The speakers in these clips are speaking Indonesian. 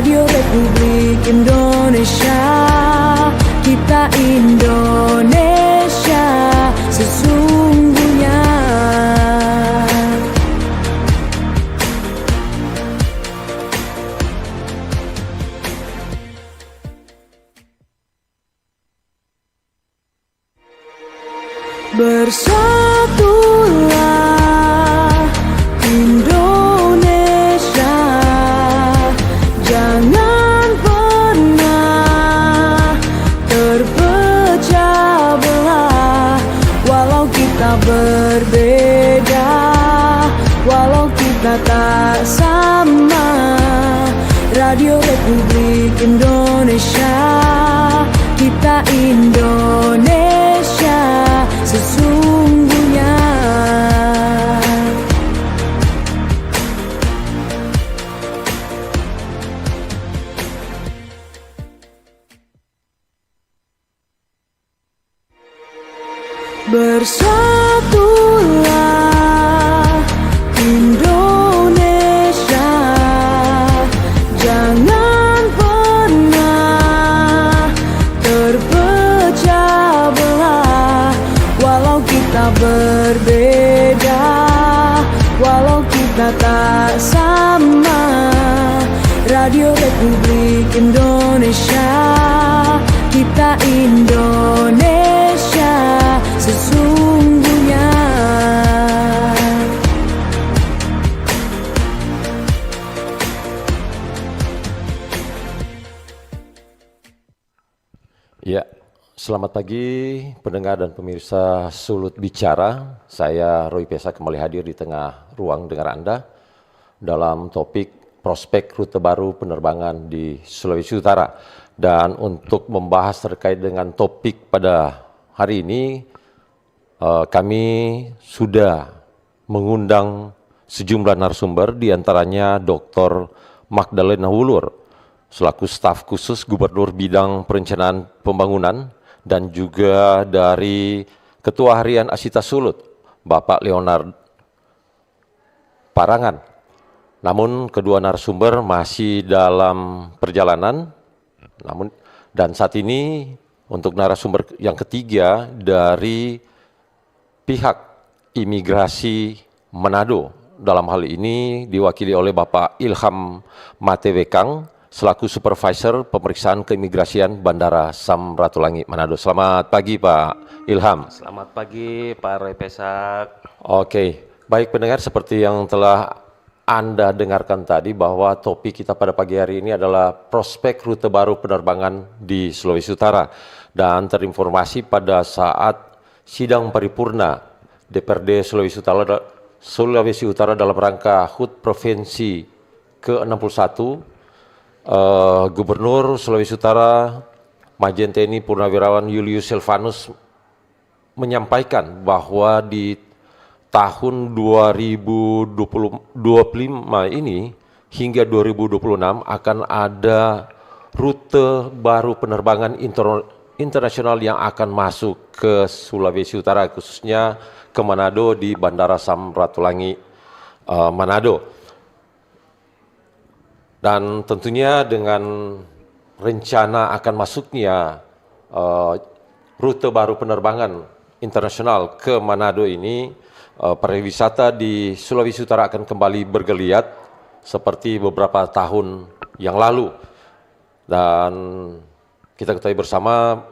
Radio Republik Indonesia, kita Indonesia sesungguhnya. Bersatulah Indonesia, jangan pernah terpecah belah. Walau kita berbeda, walau kita tak sama, Radio Republik Indonesia, kita Indonesia sesungguhnya. Bersatulah Indonesia, jangan pernah terpecah belah. Walau kita berbeda, walau kita tak sama, Radio Republik Indonesia, kita Indonesia sesungguhnya. Ya, selamat pagi pendengar dan pemirsa Sulut Bicara. Saya Roy Pesa kembali hadir di tengah ruang dengar Anda dalam topik prospek rute baru penerbangan di Sulawesi Utara. Dan untuk membahas terkait dengan topik pada hari ini, kami sudah mengundang sejumlah narasumber, diantaranya Dr. Magdalena Wulur, selaku staf khusus Gubernur Bidang Perencanaan Pembangunan, dan juga dari Ketua Harian Asita Sulut, Bapak Leonard Parangan. Namun kedua narasumber masih dalam perjalanan, dan saat ini untuk narasumber yang ketiga dari pihak imigrasi Manado, dalam hal ini diwakili oleh Bapak Ilham Matewekang selaku Supervisor Pemeriksaan Keimigrasian Bandara Samratulangi Manado. Selamat pagi Pak Ilham. Selamat pagi Pak Roy Pesak. Oke, baik pendengar, seperti yang telah Anda dengarkan tadi bahwa topik kita pada pagi hari ini adalah prospek rute baru penerbangan di Sulawesi Utara. Dan terinformasi pada saat sidang paripurna DPRD Sulawesi Utara dalam rangka HUT Provinsi ke-61, Gubernur Sulawesi Utara Majen TNI Purnawirawan Julius Silvanus menyampaikan bahwa di tahun 2025 ini hingga 2026 akan ada rute baru penerbangan internasional yang akan masuk ke Sulawesi Utara, khususnya ke Manado di Bandara Samratulangi Manado. Dan tentunya dengan rencana akan masuknya rute baru penerbangan internasional ke Manado ini, pariwisata di Sulawesi Utara akan kembali bergeliat seperti beberapa tahun yang lalu. Dan kita ketahui bersama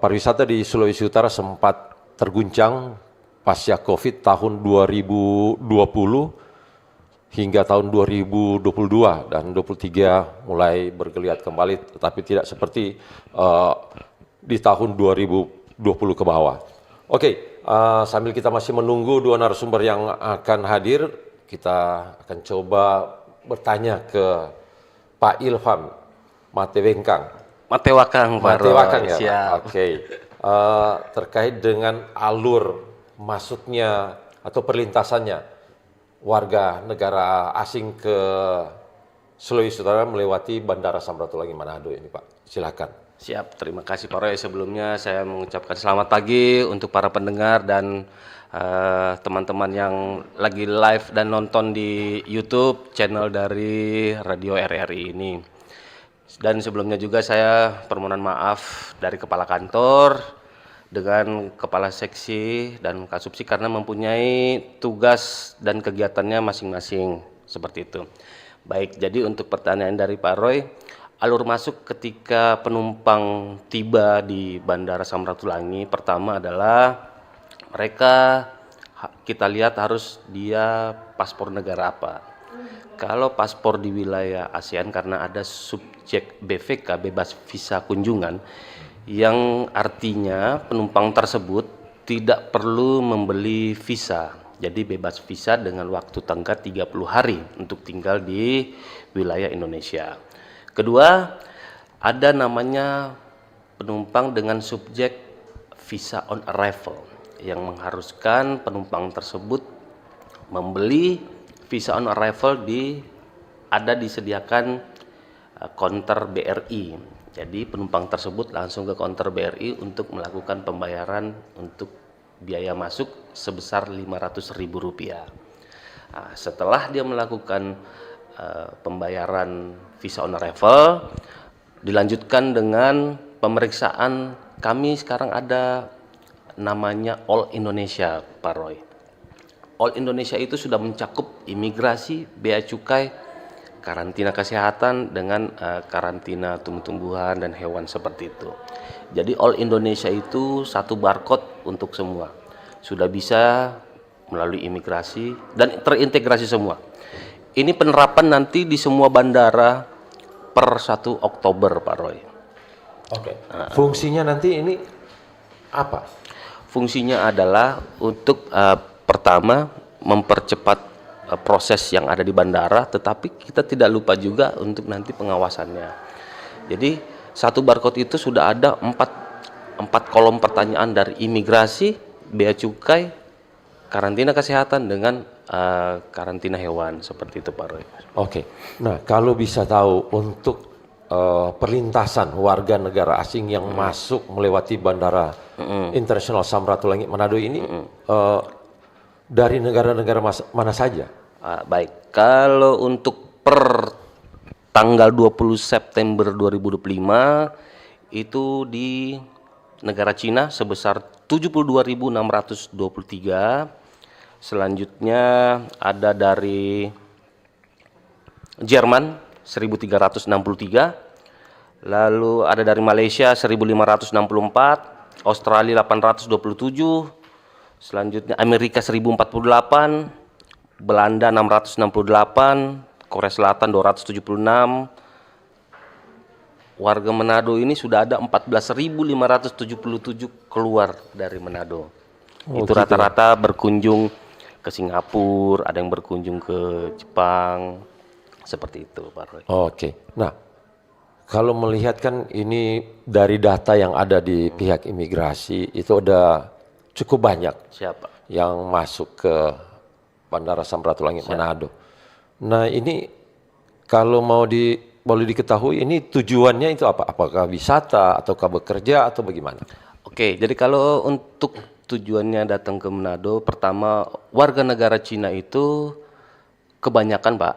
pariwisata di Sulawesi Utara sempat terguncang pasca Covid tahun 2020 hingga tahun 2022 dan 2023 mulai bergeliat kembali, tetapi tidak seperti di tahun 2020 ke bawah. Oke, sambil kita masih menunggu dua narasumber yang akan hadir, kita akan coba bertanya ke Pak Ilham Matewekang. Matewakang ya. Siap. Oke. Terkait dengan alur masuknya atau perlintasannya warga negara asing ke Sulawesi Utara melewati Bandara Samratulangi Manado ini, Pak. Silakan. Siap, terima kasih Pak Roy. Sebelumnya saya mengucapkan selamat pagi untuk para pendengar dan teman-teman yang lagi live dan nonton di YouTube channel dari Radio RRI ini. Dan sebelumnya juga saya permohonan maaf dari Kepala Kantor dengan Kepala Seksi dan Kasubsi karena mempunyai tugas dan kegiatannya masing-masing seperti itu. Baik, jadi untuk pertanyaan dari Pak Roy, alur masuk ketika penumpang tiba di Bandara Samratulangi pertama adalah mereka kita lihat harus dia paspor negara apa. Kalau paspor di wilayah ASEAN karena ada subjek BVK bebas visa kunjungan yang artinya penumpang tersebut tidak perlu membeli visa. Jadi bebas visa dengan waktu tenggat 30 hari untuk tinggal di wilayah Indonesia. Kedua, ada namanya penumpang dengan subjek visa on arrival yang mengharuskan penumpang tersebut membeli visa on arrival ada disediakan counter BRI. Jadi penumpang tersebut langsung ke counter BRI untuk melakukan pembayaran untuk biaya masuk sebesar Rp500.000. Nah, setelah dia melakukan pembayaran visa on arrival, dilanjutkan dengan pemeriksaan. Kami sekarang ada namanya All Indonesia, Pak Roy. All Indonesia itu sudah mencakup imigrasi, bea cukai, karantina kesehatan dengan karantina tumbuh-tumbuhan dan hewan seperti itu. Jadi All Indonesia itu satu barcode untuk semua. Sudah bisa melalui imigrasi dan terintegrasi semua. Ini penerapan nanti di semua bandara per 1 Oktober, Pak Roy. Oke. Fungsinya nanti ini apa? Fungsinya adalah untuk pertama mempercepat proses yang ada di bandara, tetapi kita tidak lupa juga untuk nanti pengawasannya. Jadi satu barcode itu sudah ada 4 kolom pertanyaan dari imigrasi, bea cukai, karantina kesehatan dengan karantina hewan seperti itu, Pak Roy. Oke. Nah, kalau bisa tahu untuk perlintasan warga negara asing yang masuk melewati Bandara Internasional Samratulangi Manado ini dari negara-negara mana saja? Baik, kalau untuk per tanggal 20 September 2025 itu di negara Cina sebesar 72.623. Selanjutnya ada dari Jerman 1.363, lalu ada dari Malaysia 1.564, Australia 827, selanjutnya Amerika 1.048, Belanda 668, Korea Selatan 276. Warga Manado ini sudah ada 14.577 keluar dari Manado. Itu rata-rata berkunjung ke Singapura, ada yang berkunjung ke Jepang, seperti itu, Pak Roy. Oke. Nah, kalau melihat kan ini dari data yang ada di pihak imigrasi itu ada cukup banyak Siapa? yang masuk ke Bandara Samratulangi Manado. Nah, ini kalau boleh diketahui ini tujuannya itu apa? Apakah wisata ataukah bekerja atau bagaimana? Oke, jadi kalau untuk tujuannya datang ke Manado, pertama warga negara Cina itu kebanyakan, Pak,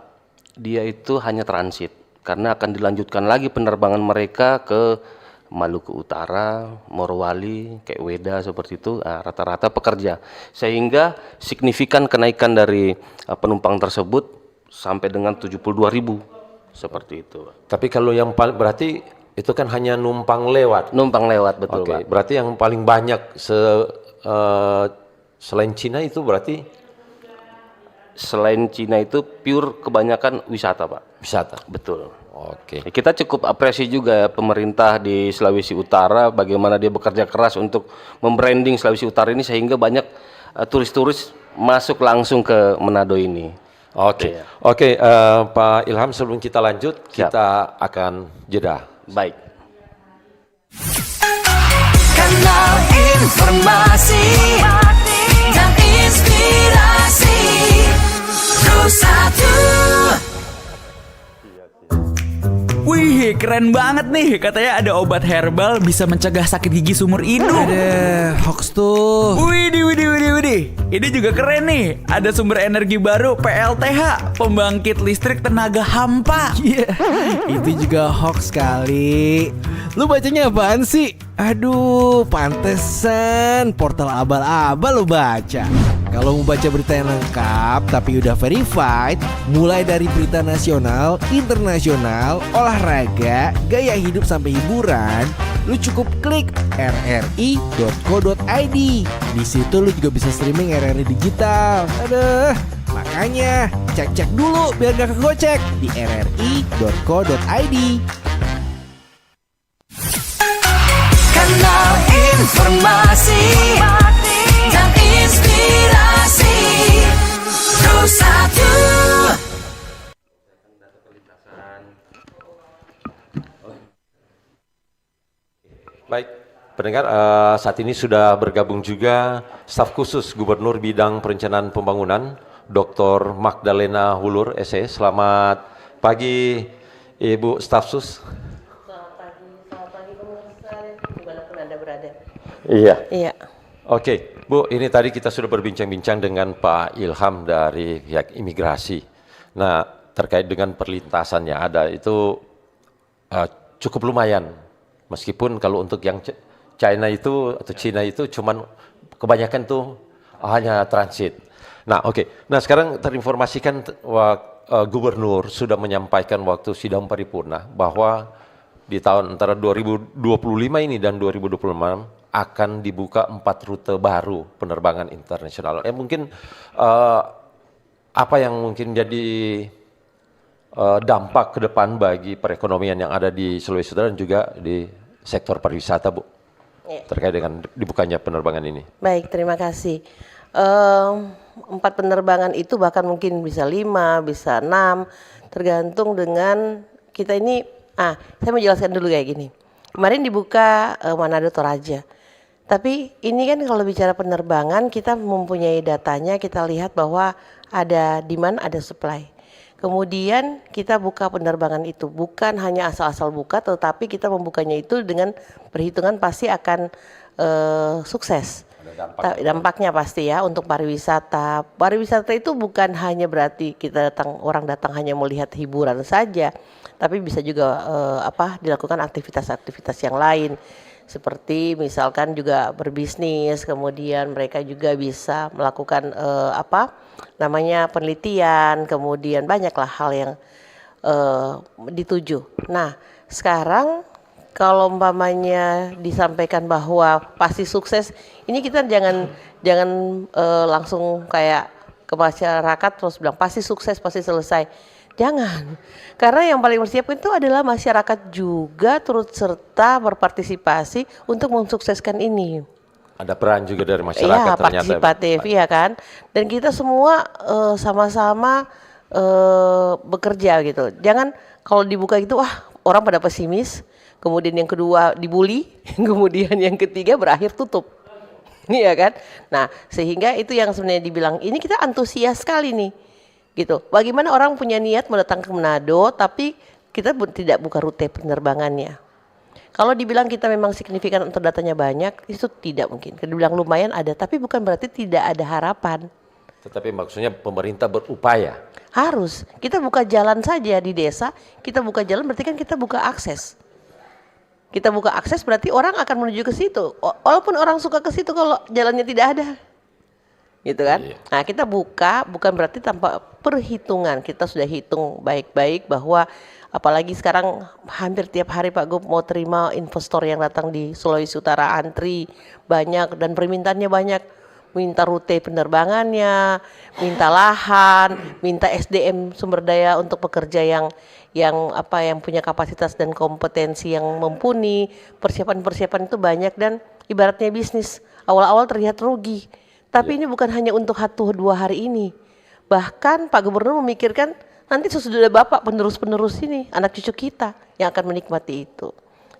dia itu hanya transit karena akan dilanjutkan lagi penerbangan mereka ke Maluku Utara, Morowali, kayak Weda seperti itu, rata-rata pekerja. Sehingga signifikan kenaikan dari penumpang tersebut sampai dengan 72.000 seperti itu. Tapi kalau yang paling berarti itu kan hanya numpang lewat. Numpang lewat, betul, Oke, Pak. berarti yang paling banyak selain Cina itu berarti Selain Cina itu pure kebanyakan wisata, Pak. wisata. Betul. Oke. Kita cukup apresiasi juga ya pemerintah di Sulawesi Utara bagaimana dia bekerja keras untuk membranding Sulawesi Utara ini sehingga banyak turis-turis masuk langsung ke Manado ini. Oke. Iya. Oke, Pak Ilham, sebelum kita lanjut, Siap. kita akan jeda. Baik. Kanal informasi dan inspirasi Pro 1. Wih, keren banget nih. Katanya ada obat herbal bisa mencegah sakit gigi seumur hidup. Ada hoax tuh. Widih. Ini juga keren nih. Ada sumber energi baru PLTH, pembangkit listrik tenaga hampa. Iya, itu juga hoax kali. Lu bacanya apaan sih? Aduh, pantesan portal abal-abal lu baca. Kalau mau baca berita yang lengkap tapi udah verified, mulai dari berita nasional, internasional, olahraga, gaya hidup sampai hiburan, lu cukup klik rri.co.id. Di situ lu juga bisa streaming RRI digital. Aduh, makanya cek-cek dulu biar gak kegocek di rri.co.id. Kanal informasi dan inspirasi Terus satu. Baik, pendengar, saat ini sudah bergabung juga staf khusus Gubernur Bidang Perencanaan Pembangunan, Dr. Magdalena Hulur, SE. Selamat pagi, Ibu Staf Sus. Selamat pagi pemirsa dimanapun Anda berada. Iya. Iya. Oke, Bu, ini tadi kita sudah berbincang-bincang dengan Pak Ilham dari pihak imigrasi. Nah, terkait dengan perlintasan yang ada itu cukup lumayan. Meskipun kalau untuk yang China itu atau Cina itu cuman kebanyakan tuh hanya transit. Nah, oke. Nah, sekarang terinformasikan Gubernur sudah menyampaikan waktu sidang paripurna bahwa di tahun antara 2025 ini dan 2026 akan dibuka 4 rute baru penerbangan internasional. Mungkin apa yang mungkin jadi dampak ke depan bagi perekonomian yang ada di Sulawesi Utara dan juga di sektor pariwisata, Bu, terkait dengan dibukanya penerbangan ini. Baik, terima kasih. 4 penerbangan itu bahkan mungkin bisa 5, bisa 6, tergantung dengan kita ini. Saya mau jelaskan dulu kayak gini. Kemarin dibuka Manado Toraja. Tapi ini kan kalau bicara penerbangan kita mempunyai datanya, kita lihat bahwa ada demand, ada supply. Kemudian kita buka penerbangan itu bukan hanya asal-asal buka, tetapi kita membukanya itu dengan perhitungan pasti akan sukses. Dampaknya pasti ya untuk pariwisata. Pariwisata itu bukan hanya berarti orang datang hanya melihat hiburan saja, tapi bisa juga dilakukan aktivitas-aktivitas yang lain. Seperti misalkan juga berbisnis, kemudian mereka juga bisa melakukan penelitian, kemudian banyaklah hal yang dituju. Nah, sekarang kalau umpamanya disampaikan bahwa pasti sukses, ini kita jangan langsung kayak ke masyarakat terus bilang pasti sukses, pasti selesai. Jangan, karena yang paling bersiap itu adalah masyarakat juga turut serta berpartisipasi untuk mensukseskan ini. Ada peran juga dari masyarakat Iya, ternyata. partisipatif, iya kan. Dan kita semua sama-sama bekerja gitu. Jangan kalau dibuka gitu, orang pada pesimis. Kemudian yang kedua dibully, kemudian yang ketiga berakhir tutup. Iya kan. Nah, sehingga itu yang sebenarnya dibilang ini kita antusias sekali nih. Gitu. Bagaimana orang punya niat mau datang ke Manado tapi kita tidak buka rute penerbangannya. Kalau dibilang kita memang signifikan untuk datanya banyak, itu tidak mungkin. Kalau dibilang lumayan ada, tapi bukan berarti tidak ada harapan. Tetapi maksudnya pemerintah berupaya. Harus. Kita buka jalan saja di desa, kita buka jalan berarti kan kita buka akses. Kita buka akses berarti orang akan menuju ke situ. Walaupun orang suka ke situ kalau jalannya tidak ada. Gitu kan. Iya. Nah, kita buka bukan berarti tanpa perhitungan. Kita sudah hitung baik-baik bahwa apalagi sekarang hampir tiap hari Pak Gub mau terima investor yang datang di Sulawesi Utara, antri banyak dan permintaannya banyak. Minta rute penerbangannya, minta lahan, minta SDM sumber daya untuk pekerja yang punya kapasitas dan kompetensi yang mumpuni. Persiapan-persiapan itu banyak dan ibaratnya bisnis. Awal-awal terlihat rugi. Tapi ini bukan hanya untuk 1-2 hari ini. Bahkan Pak Gubernur memikirkan nanti sesudah Bapak penerus-penerus ini, anak cucu kita yang akan menikmati itu.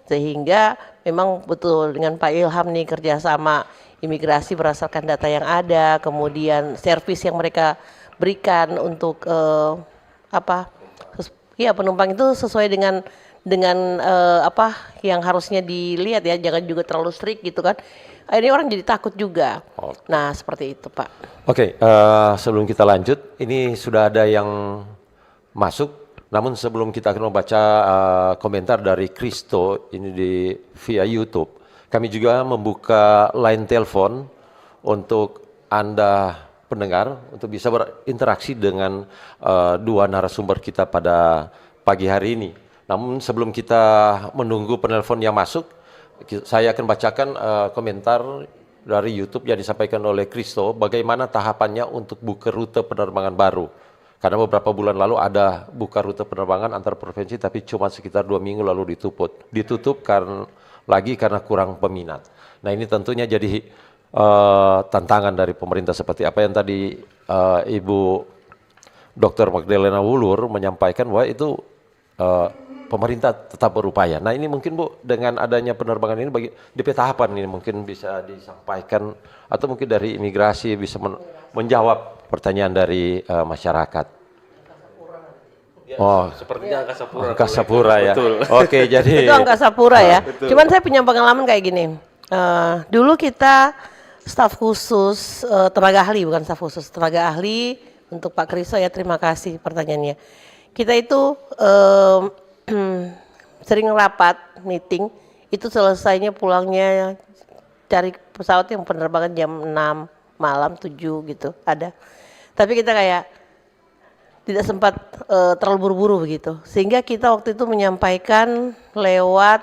Sehingga memang betul dengan Pak Ilham nih kerjasama imigrasi berdasarkan data yang ada, kemudian servis yang mereka berikan untuk penumpang itu sesuai dengan dengan apa yang harusnya dilihat ya, jangan juga terlalu strict gitu kan. Akhirnya orang jadi takut juga. Nah, seperti itu, Pak. Oke, sebelum kita lanjut, ini sudah ada yang masuk. Namun sebelum kita akan membaca komentar dari Kristo ini via YouTube, kami juga membuka line telepon untuk Anda pendengar untuk bisa berinteraksi dengan dua narasumber kita pada pagi hari ini. Namun sebelum kita menunggu penelpon yang masuk, saya akan bacakan komentar dari YouTube yang disampaikan oleh Kristo, bagaimana tahapannya untuk buka rute penerbangan baru. Karena beberapa bulan lalu ada buka rute penerbangan antar provinsi, tapi cuma sekitar 2 minggu lalu ditutup karena kurang peminat. Nah, ini tentunya jadi tantangan dari pemerintah, seperti apa yang tadi Ibu Dr. Magdalena Wulur menyampaikan, bahwa itu pemerintah tetap berupaya. Nah, ini mungkin Bu, dengan adanya penerbangan ini bagi DP tahapan ini mungkin bisa disampaikan, atau mungkin dari imigrasi bisa menjawab pertanyaan dari masyarakat. Oh, Sepertinya Angkasa Pura. Angkasa Pura ya. Betul. Oke, jadi Itu Angkasa Pura ya. Cuman saya punya pengalaman kayak gini. Dulu kita staf khusus tenaga ahli, bukan staf khusus, tenaga ahli untuk Pak Kriso ya, terima kasih pertanyaannya. Kita itu sering rapat, meeting, itu selesainya pulangnya cari pesawat yang penerbangan jam 6 malam, 7 gitu, ada. Tapi kita kayak tidak sempat terlalu buru-buru begitu. Sehingga kita waktu itu menyampaikan lewat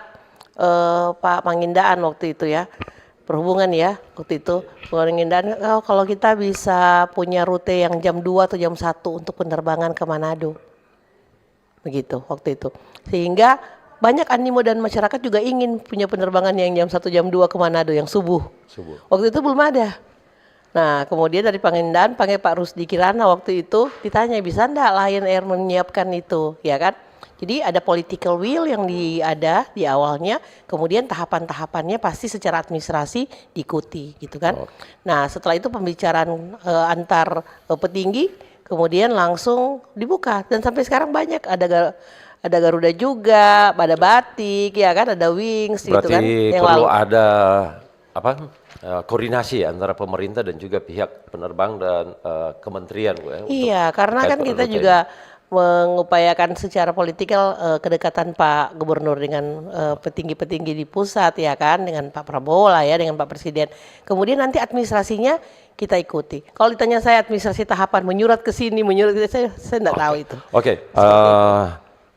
Pak Mangindaan waktu itu ya, perhubungan ya waktu itu, Mangindaan, kalau kita bisa punya rute yang jam 2 atau jam 1 untuk penerbangan ke Manado. Begitu waktu itu. Sehingga banyak animo dan masyarakat juga ingin punya penerbangan yang jam 1 jam 2 ke Manado yang subuh. Waktu itu belum ada. Nah, kemudian dari Pangindaan panggil Pak Rusdi Kirana waktu itu, ditanya bisa enggak Lion Air menyiapkan itu, ya kan? Jadi ada political will yang ada di awalnya, kemudian tahapan-tahapannya pasti secara administrasi diikuti gitu kan. Nah, setelah itu pembicaraan antar petinggi, kemudian langsung dibuka, dan sampai sekarang banyak, ada Garuda juga, ada Batik ya kan, ada Wings gitu kan. berarti Yang perlu lalu. ada koordinasi antara pemerintah dan juga pihak penerbang dan kementerian Bu, ya, Iya, untuk karena terkait kan kita rute juga mengupayakan secara politikal kedekatan Pak Gubernur dengan petinggi-petinggi di pusat ya kan, dengan Pak Prabowo lah ya, dengan Pak Presiden. Kemudian nanti administrasinya kita ikuti. Kalau ditanya saya administrasi tahapan menyurat ke sini, menyurat ke sini, saya enggak tahu itu. Oke,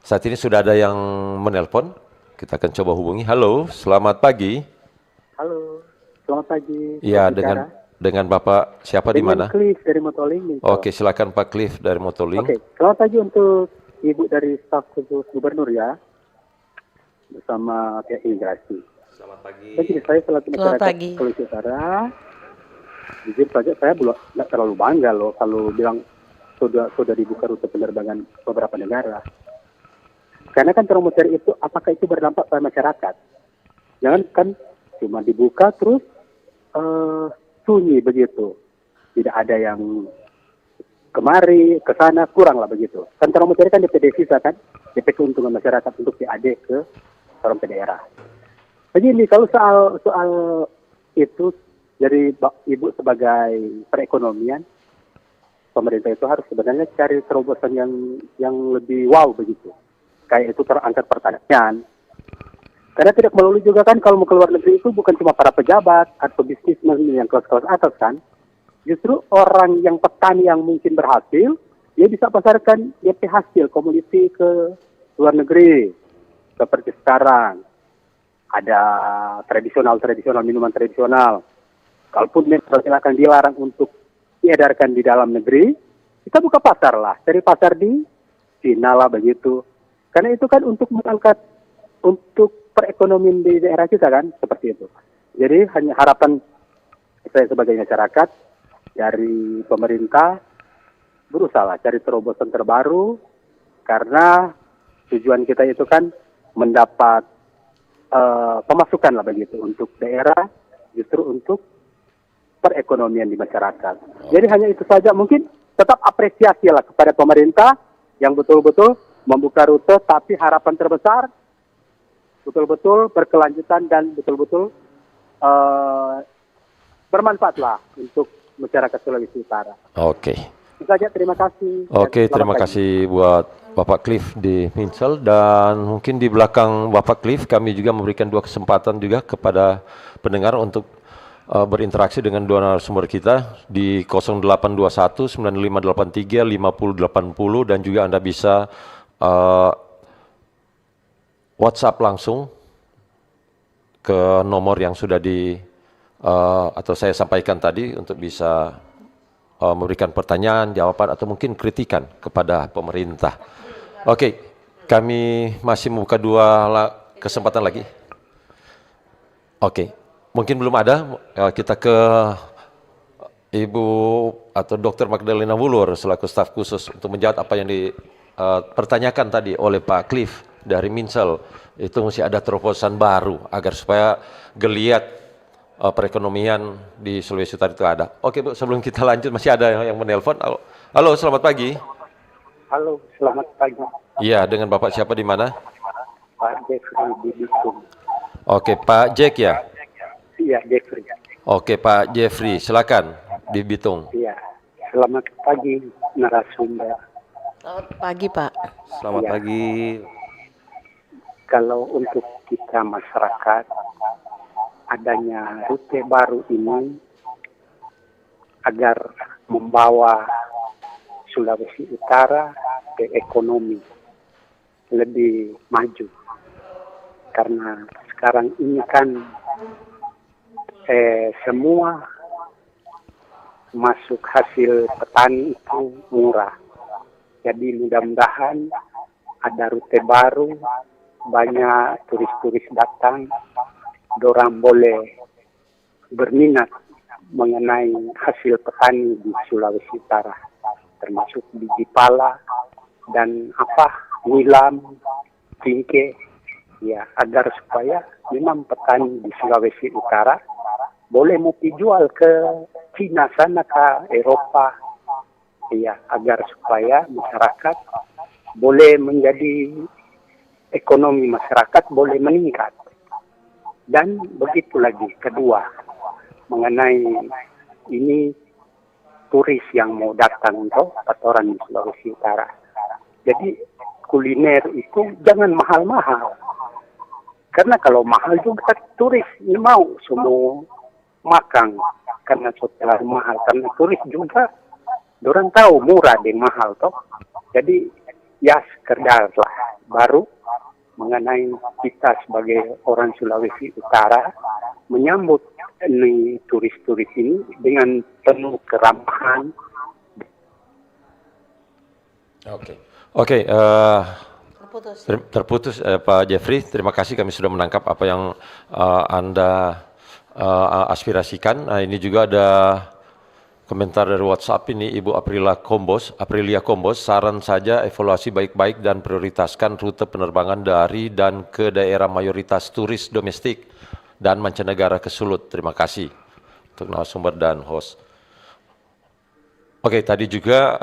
saat ini sudah ada yang menelpon. Kita akan coba hubungi. Halo, selamat pagi. Halo, selamat pagi. Iya, Bicara. dengan Bapak siapa di Dengan mana? Cliff dari Motoling. nih, Pak. Oke, silakan Pak Cliff dari Motoling. Oke, selamat pagi untuk Ibu dari staf khusus Gubernur ya, bersama pihak imigrasi. Selamat pagi. Jadi saya selaku Selamat masyarakat pagi. Sulawesi Utara, jujur saja saya belum nggak terlalu bangga loh kalau bilang sudah dibuka rute penerbangan beberapa negara. Karena kan termometer itu apakah itu berdampak pada masyarakat? Jangan kan cuma dibuka terus sunyi begitu, tidak ada yang kemari ke sana, kurang lah begitu. Kan termometer kan DP devisa kan, DP keuntungan masyarakat untuk PAD ke orang ke daerah. Begini kalau soal itu dari Ibu sebagai perekonomian, pemerintah itu harus sebenarnya cari terobosan yang lebih wow begitu. Kayak itu terangkat pertanian. Karena tidak melulu juga kan kalau mau keluar negeri itu bukan cuma para pejabat atau bisnismen yang kelas-kelas atas kan. Justru orang yang petani yang mungkin berhasil, dia bisa pasarkan DP hasil komoditi ke luar negeri. Seperti sekarang ada tradisional minuman tradisional. Kalaupun silakan dilarang untuk diedarkan di dalam negeri, kita buka pasar lah. Cari pasar di Cina lah begitu. Karena itu kan untuk mengangkat untuk perekonomian di daerah kita kan, seperti itu. Jadi hanya harapan saya sebagai masyarakat dari pemerintah berusaha cari terobosan terbaru, karena tujuan kita itu kan mendapat pemasukan lah begitu untuk daerah, justru untuk perekonomian di masyarakat. Jadi hanya itu saja, mungkin tetap apresiasi lah kepada pemerintah yang betul-betul membuka rute, tapi harapan terbesar betul-betul berkelanjutan dan betul-betul bermanfaatlah untuk masyarakat Sulawesi Utara. Oke. Itu saja, terima kasih. Oke, Dan selamat terima pagi. kasih buat Bapak Cliff di Minsel, dan mungkin di belakang Bapak Cliff kami juga memberikan 2 kesempatan juga kepada pendengar untuk berinteraksi dengan dua narasumber kita di 0821 9583 5080, dan juga Anda bisa WhatsApp langsung ke nomor yang sudah atau saya sampaikan tadi untuk bisa memberikan pertanyaan, jawaban, atau mungkin kritikan kepada pemerintah. Oke, kami masih membuka 2 kesempatan lagi. Oke, mungkin belum ada, kita ke Ibu atau Dr. Magdalena Wulur selaku staf khusus untuk menjawab apa yang dipertanyakan tadi oleh Pak Cliff dari Minsel. Itu mesti ada terobosan baru agar supaya geliat perekonomian di Sulawesi Utara itu ada. Oke Bu, sebelum kita lanjut masih ada yang menelpon. Halo, selamat pagi. Halo, selamat pagi. Iya, dengan Bapak siapa di mana? Pak Jeffrey di Bitung. Oke, Pak Jack ya? Iya, Jeffrey. Oke, Pak Jeffrey, silakan di Bitung. Iya, selamat pagi narasumber. Selamat pagi Pak. Selamat Ya. pagi. Kalau untuk kita masyarakat, adanya rute baru ini agar membawa Sulawesi Utara ke ekonomi lebih maju. Karena sekarang ini kan semua masuk hasil petani itu murah. Jadi mudah-mudahan ada rute baru, banyak turis-turis datang, dorang boleh berminat mengenai hasil petani di Sulawesi Utara, termasuk biji pala dan nilam, tingke, ya, agar supaya memang petani di Sulawesi Utara boleh mau dijual ke Cina sana, ke Eropa, ya, agar supaya masyarakat boleh menjadi ekonomi masyarakat boleh meningkat. Dan begitu lagi kedua, mengenai ini turis yang mau datang ke Patoran di Sulawesi Utara. Jadi kuliner itu jangan mahal-mahal. Karena kalau mahal juga turis ini mau semua makan, karena setelah mahal, karena turis juga orang tahu murah dan mahal toh. Jadi ya sekedar lah baru mengenai kita sebagai orang Sulawesi Utara menyambut ini turis-turis ini dengan penuh keramahan. Oke, Terputus. terputus Pak Jeffrey. Terima kasih, kami sudah menangkap apa yang Anda aspirasikan. Nah, ini juga ada komentar dari WhatsApp ini, Ibu Aprilia Kombos, saran saja evaluasi baik-baik dan prioritaskan rute penerbangan dari dan ke daerah mayoritas turis domestik dan mancanegara ke Sulut. Terima kasih untuk narasumber dan host. Oke, tadi juga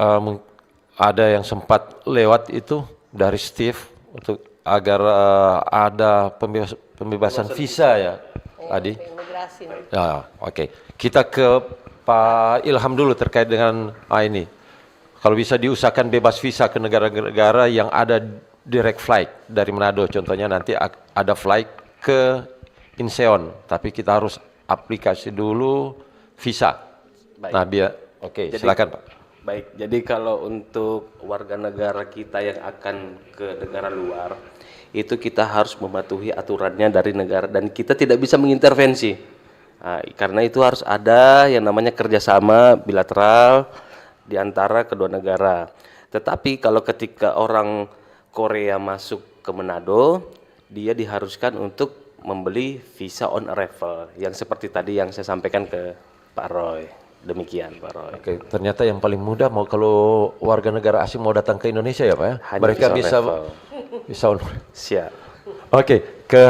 ada yang sempat lewat itu dari Steve untuk agar ada pembebasan visa ya tadi. Imigrasi. Ya, oke. Kita ke Pak Ilham dulu terkait dengan ini. Kalau bisa diusahakan bebas visa ke negara-negara yang ada direct flight dari Manado. Contohnya nanti ada flight ke Incheon, tapi kita harus aplikasi dulu visa. Baik. Nah, oke, silakan Pak. Baik, jadi kalau untuk warga negara kita yang akan ke negara luar, itu kita harus mematuhi aturannya dari negara dan kita tidak bisa mengintervensi. Nah, karena itu harus ada yang namanya kerjasama bilateral di antara kedua negara. Tetapi kalau ketika orang Korea masuk ke Manado, dia diharuskan untuk membeli visa on arrival, yang seperti tadi yang saya sampaikan ke Pak Roy. Demikian Pak Roy. Oke, ternyata yang paling mudah mau warga negara asing mau datang ke Indonesia ya Pak ya? Hanya Mereka visa bisa Siap. Oke, ke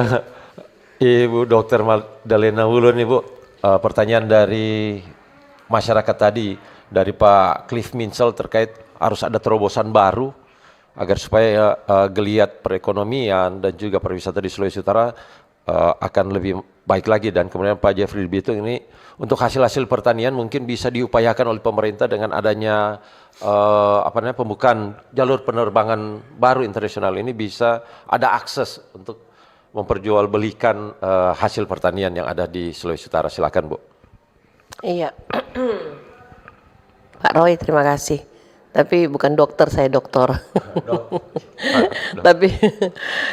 Ibu Dr. Magdalena Wulur nih Bu. Pertanyaan dari masyarakat tadi dari Pak Cliff Minsel terkait harus ada terobosan baru agar supaya geliat perekonomian dan juga pariwisata di Sulawesi Utara akan lebih baik lagi. Dan kemudian Pak Jeffrey Bitung ini untuk hasil-hasil pertanian mungkin bisa diupayakan oleh pemerintah dengan adanya pembukaan jalur penerbangan baru internasional ini, bisa ada akses untuk memperjualbelikan hasil pertanian yang ada di Sulawesi Utara. Silakan Bu. Iya. Pak Roy, terima kasih. Tapi bukan dokter, saya doktor. Tapi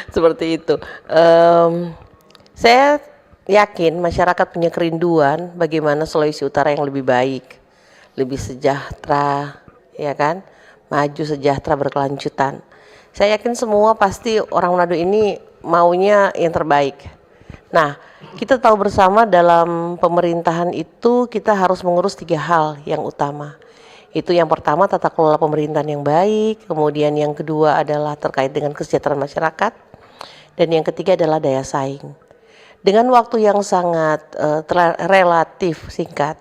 seperti itu. Saya yakin masyarakat punya kerinduan bagaimana Sulawesi Utara yang lebih baik, lebih sejahtera, ya kan? Maju, sejahtera, berkelanjutan. Saya yakin semua pasti orang Manado ini maunya yang terbaik. Nah, kita tahu bersama dalam pemerintahan itu kita harus mengurus 3 hal yang utama. Itu yang pertama tata kelola pemerintahan yang baik, kemudian yang kedua adalah terkait dengan kesejahteraan masyarakat, dan yang ketiga adalah daya saing. Dengan waktu yang sangat relatif singkat,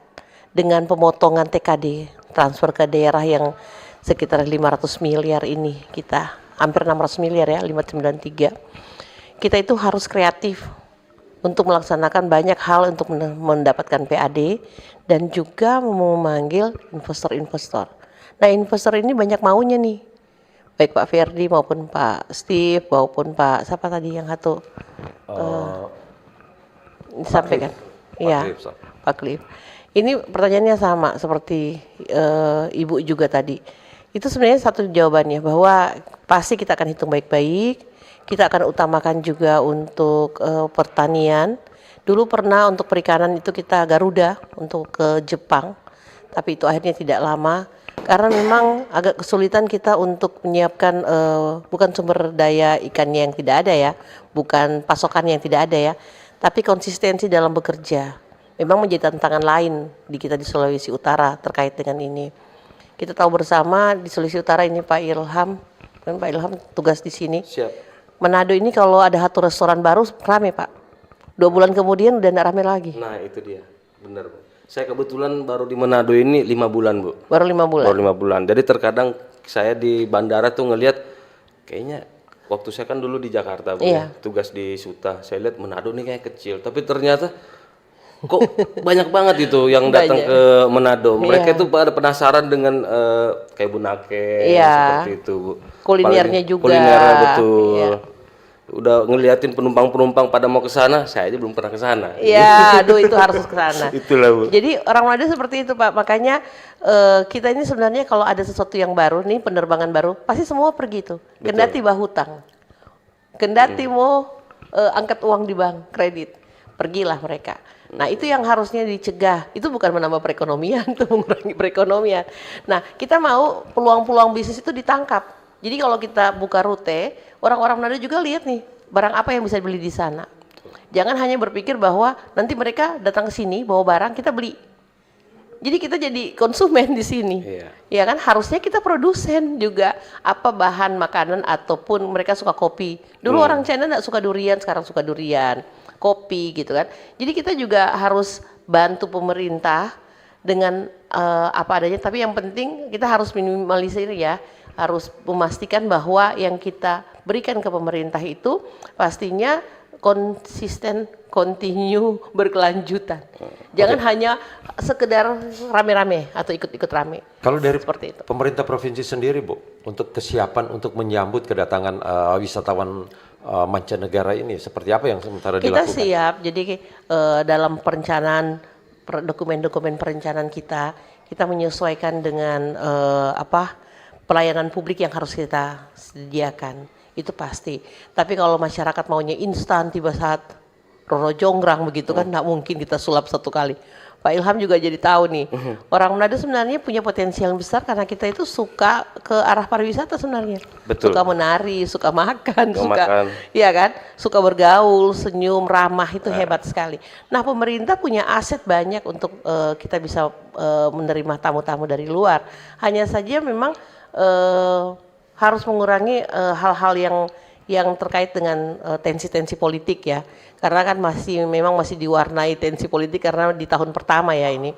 dengan pemotongan TKD, transfer ke daerah yang sekitar 500 miliar ini, kita hampir 600 miliar ya, 593. Kita itu harus kreatif untuk melaksanakan banyak hal untuk mendapatkan PAD dan juga memanggil investor-investor. Nah, investor ini banyak maunya nih, baik Pak Ferdi maupun Pak Steve maupun Pak siapa tadi yang satu disampaikan, iya Pak Cliff. Ini pertanyaannya sama seperti Ibu juga tadi. Itu sebenarnya satu jawabannya, bahwa pasti kita akan hitung baik-baik. Kita akan utamakan juga untuk pertanian. Dulu pernah untuk perikanan itu kita Garuda untuk ke Jepang, tapi itu akhirnya tidak lama karena memang agak kesulitan kita untuk menyiapkan bukan sumber daya ikannya yang tidak ada ya, bukan pasokannya yang tidak ada ya, tapi konsistensi dalam bekerja. Memang menjadi tantangan lain di kita di Sulawesi Utara terkait dengan ini. Kita tahu bersama di Sulawesi Utara ini Pak Ilham tugas di sini. Siap. Manado ini kalau ada satu restoran baru rame Pak. 2 bulan kemudian udah nggak rame lagi. Nah itu dia, benar Bu. Saya kebetulan baru di Manado ini 5 bulan Bu. Baru 5 bulan. Baru 5 bulan. Jadi terkadang saya di bandara tuh ngelihat, kayaknya waktu saya kan dulu di Jakarta Bu, Iya. tugas di Suta. Saya lihat Manado ini kayak kecil, tapi ternyata kok banyak banget itu yang datang Banyak. ke Manado. Mereka Iya. itu pada penasaran dengan kayak Bunake Iya. seperti itu Bu. Kulinernya Apalagi juga. Kulinernya betul. Iya. Udah ngeliatin penumpang-penumpang pada mau ke sana, saya aja belum pernah ke sana. Iya, aduh itu harus ke sana. Itulah Bu. Jadi orang Manado seperti itu Pak. Makanya kita ini sebenarnya kalau ada sesuatu yang baru nih, penerbangan baru, pasti semua pergi tuh. Kendati bahutang. Kendati mau angkat uang di bank, kredit. Pergilah mereka. Nah, itu yang harusnya dicegah. Itu bukan menambah perekonomian, itu mengurangi perekonomian. Nah, kita mau peluang-peluang bisnis itu ditangkap. Jadi kalau kita buka rute, orang-orang Manado juga lihat nih, barang apa yang bisa dibeli di sana. Jangan hanya berpikir bahwa nanti mereka datang ke sini bawa barang kita beli. Jadi kita jadi konsumen di sini. Iya. Ya kan, harusnya kita produsen juga apa bahan makanan ataupun mereka suka kopi. Dulu orang China enggak suka durian, sekarang suka durian, kopi gitu kan. Jadi kita juga harus bantu pemerintah dengan apa adanya, tapi yang penting kita harus minimalisir ya. Harus memastikan bahwa yang kita berikan ke pemerintah itu pastinya konsisten, continue, berkelanjutan. Jangan hanya sekedar rame-rame atau ikut-ikut rame. Kalau dari Seperti itu. pemerintah provinsi sendiri Bu, untuk kesiapan untuk menyambut kedatangan wisatawan mancanegara ini, seperti apa yang sementara Kita dilakukan? siap, jadi dalam perencanaan, dokumen-dokumen perencanaan kita menyesuaikan dengan pelayanan publik yang harus kita sediakan, itu pasti. Tapi kalau masyarakat maunya instan tiba saat Roro Jonggrang begitu kan, nggak mungkin kita sulap satu kali. Pak Ilham juga jadi tahu nih, orang Manado sebenarnya punya potensial besar karena kita itu suka ke arah pariwisata sebenarnya. Betul. Suka menari, suka makan, Suka suka, makan. iya kan, suka bergaul, senyum, ramah, itu hebat sekali. Nah, pemerintah punya aset banyak untuk kita bisa menerima tamu-tamu dari luar. Hanya saja memang harus mengurangi hal-hal yang terkait dengan tensi-tensi politik ya. Karena kan memang masih diwarnai tensi politik karena di tahun pertama ya ini.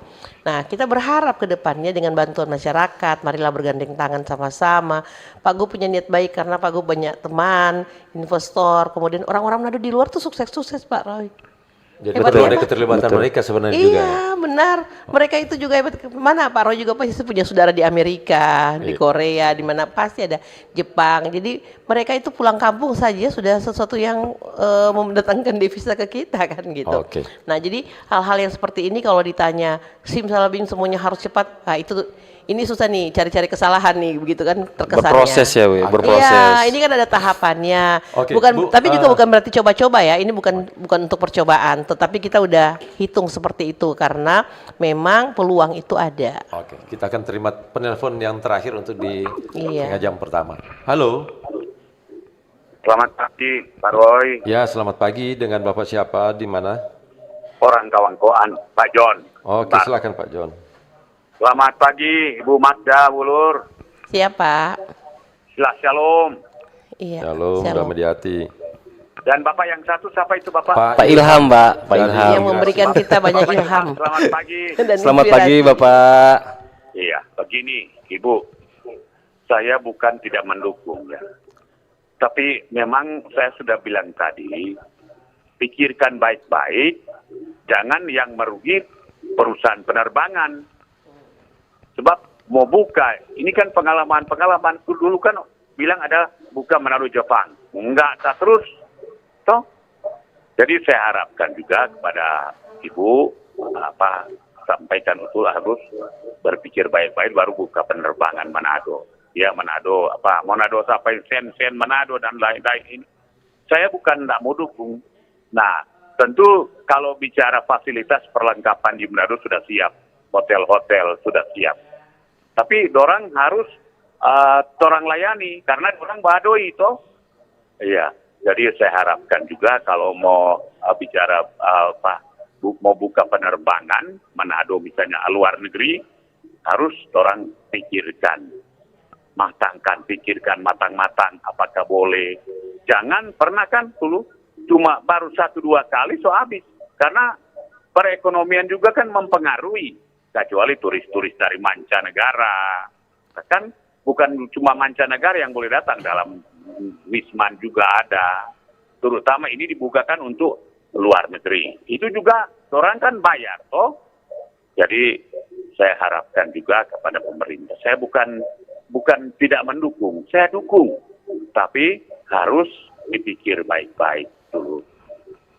Nah, kita berharap ke depannya dengan bantuan masyarakat, marilah bergandeng tangan sama-sama. Pak Gu punya niat baik karena Pak Gu banyak teman, investor, kemudian orang-orang Manado di luar tuh sukses-sukses Pak Roy. Jadi Hebat betul ya, ada Pak? keterlibatan mereka sebenarnya juga. Iya benar, mereka itu juga hebat. Mana Pak Roy juga pasti punya saudara di Amerika, di Korea, di mana pasti ada Jepang. Jadi mereka itu pulang kampung saja sudah sesuatu yang mendatangkan devisa ke kita kan gitu. Oke. Nah jadi hal-hal yang seperti ini kalau ditanya simsalabim semuanya harus cepat, nah itu ini susah nih cari-cari kesalahan nih begitu kan terkesannya. Berproses ya, Wi, berproses. Iya, ini kan ada tahapannya. Oke, Bukan, Bu, tapi juga bukan berarti coba-coba ya. Ini bukan untuk percobaan, tetapi kita udah hitung seperti itu karena memang peluang itu ada. Oke, kita akan terima penelpon yang terakhir untuk di Iya. setengah jam pertama. Halo. Selamat pagi, Pak Roy. Ya, selamat pagi. Dengan Bapak siapa? Di mana? Orang kawan-kawan, Pak John. Oke, silakan Pak John. Selamat pagi, Ibu Magda, Wulur. Siapa? Shalom. Iya. Shalom, Shalom. Damai di hati. Dan Bapak yang satu, siapa itu Bapak? Pak Ilham, Pak. Pak Dari- Ilham. Yang memberikan kita banyak ilham. Selamat pagi. Dan Selamat inspirasi. pagi, Bapak. Iya, begini, Ibu. Saya bukan tidak mendukung ya. Tapi memang saya sudah bilang tadi, pikirkan baik-baik, jangan yang merugi perusahaan penerbangan. Sebab mau buka, ini kan pengalaman dulu kan bilang ada buka Manado Jepang. Enggak, tak terus. Toh? Jadi saya harapkan juga kepada Ibu, sampaikan itu harus berpikir baik-baik baru buka penerbangan Manado. Ya Manado, Manado sampai Sen Manado dan lain-lain ini. Saya bukan tidak mau dukung. Nah, tentu kalau bicara fasilitas perlengkapan di Manado sudah siap. Hotel-hotel sudah siap. Tapi dorang harus dorang layani karena dorang badoi itu. Iya, jadi saya harapkan juga kalau mau bicara mau buka penerbangan Manado misalnya luar negeri harus dorang pikirkan matang-matang apakah boleh. Jangan pernah kan dulu cuma baru 1-2 kali habis karena perekonomian juga kan mempengaruhi. Kecuali turis-turis dari mancanegara. Kan bukan cuma mancanegara yang boleh datang, dalam Wisman juga ada. Terutama ini dibukakan untuk luar negeri. Itu juga orang kan bayar toh. Jadi saya harapkan juga kepada pemerintah. Saya bukan tidak mendukung, saya dukung. Tapi harus dipikir baik-baik dulu.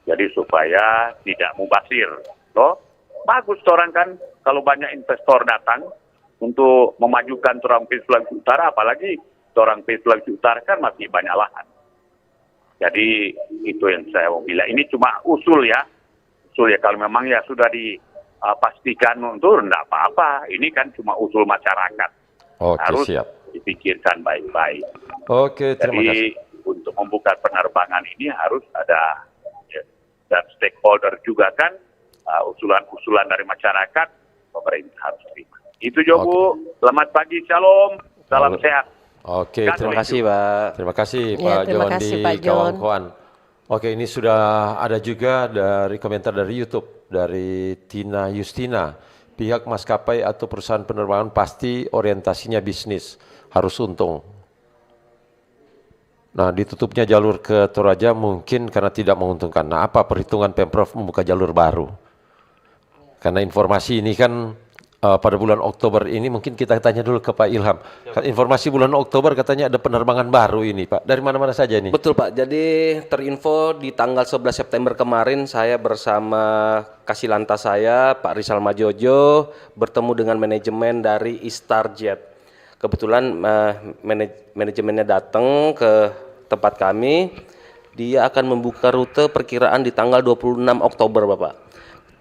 Jadi supaya tidak mubazir toh. Bagus orang kan kalau banyak investor datang untuk memajukan orang Sulawesi Utara, apalagi orang Sulawesi Utara kan masih banyak lahan. Jadi itu yang saya mau bilang. Ini cuma usul ya. Usul ya, kalau memang ya sudah dipastikan untuk enggak apa-apa. Ini kan cuma usul masyarakat. Oke, Harus siap. dipikirkan baik-baik. Oke, terima kasih. Jadi untuk membuka penerbangan ini harus ada dan stakeholder juga kan. Usulan-usulan dari masyarakat, pemerintah harus terima. Itu juga Bu. Selamat pagi, shalom, salam Halo. sehat. Oke, Terima kasih, Pak. Terima kasih Ya, Pak terima John kasih, di Pak John. kawan-kawan. Oke, ini sudah ada juga dari komentar dari YouTube dari Tina Justina. Pihak maskapai atau perusahaan penerbangan pasti orientasinya bisnis, harus untung. Nah, ditutupnya jalur ke Toraja mungkin karena tidak menguntungkan. Nah, apa perhitungan Pemprov membuka jalur baru? Karena informasi ini kan pada bulan Oktober ini mungkin kita tanya dulu ke Pak Ilham. Informasi bulan Oktober katanya ada penerbangan baru ini Pak. Dari mana-mana saja ini? Betul Pak, jadi terinfo di tanggal 11 September kemarin saya bersama Kasih Lantas saya, Pak Rizal Majojo, bertemu dengan manajemen dari Istarjet. Kebetulan manajemennya datang ke tempat kami, dia akan membuka rute perkiraan di tanggal 26 Oktober Bapak.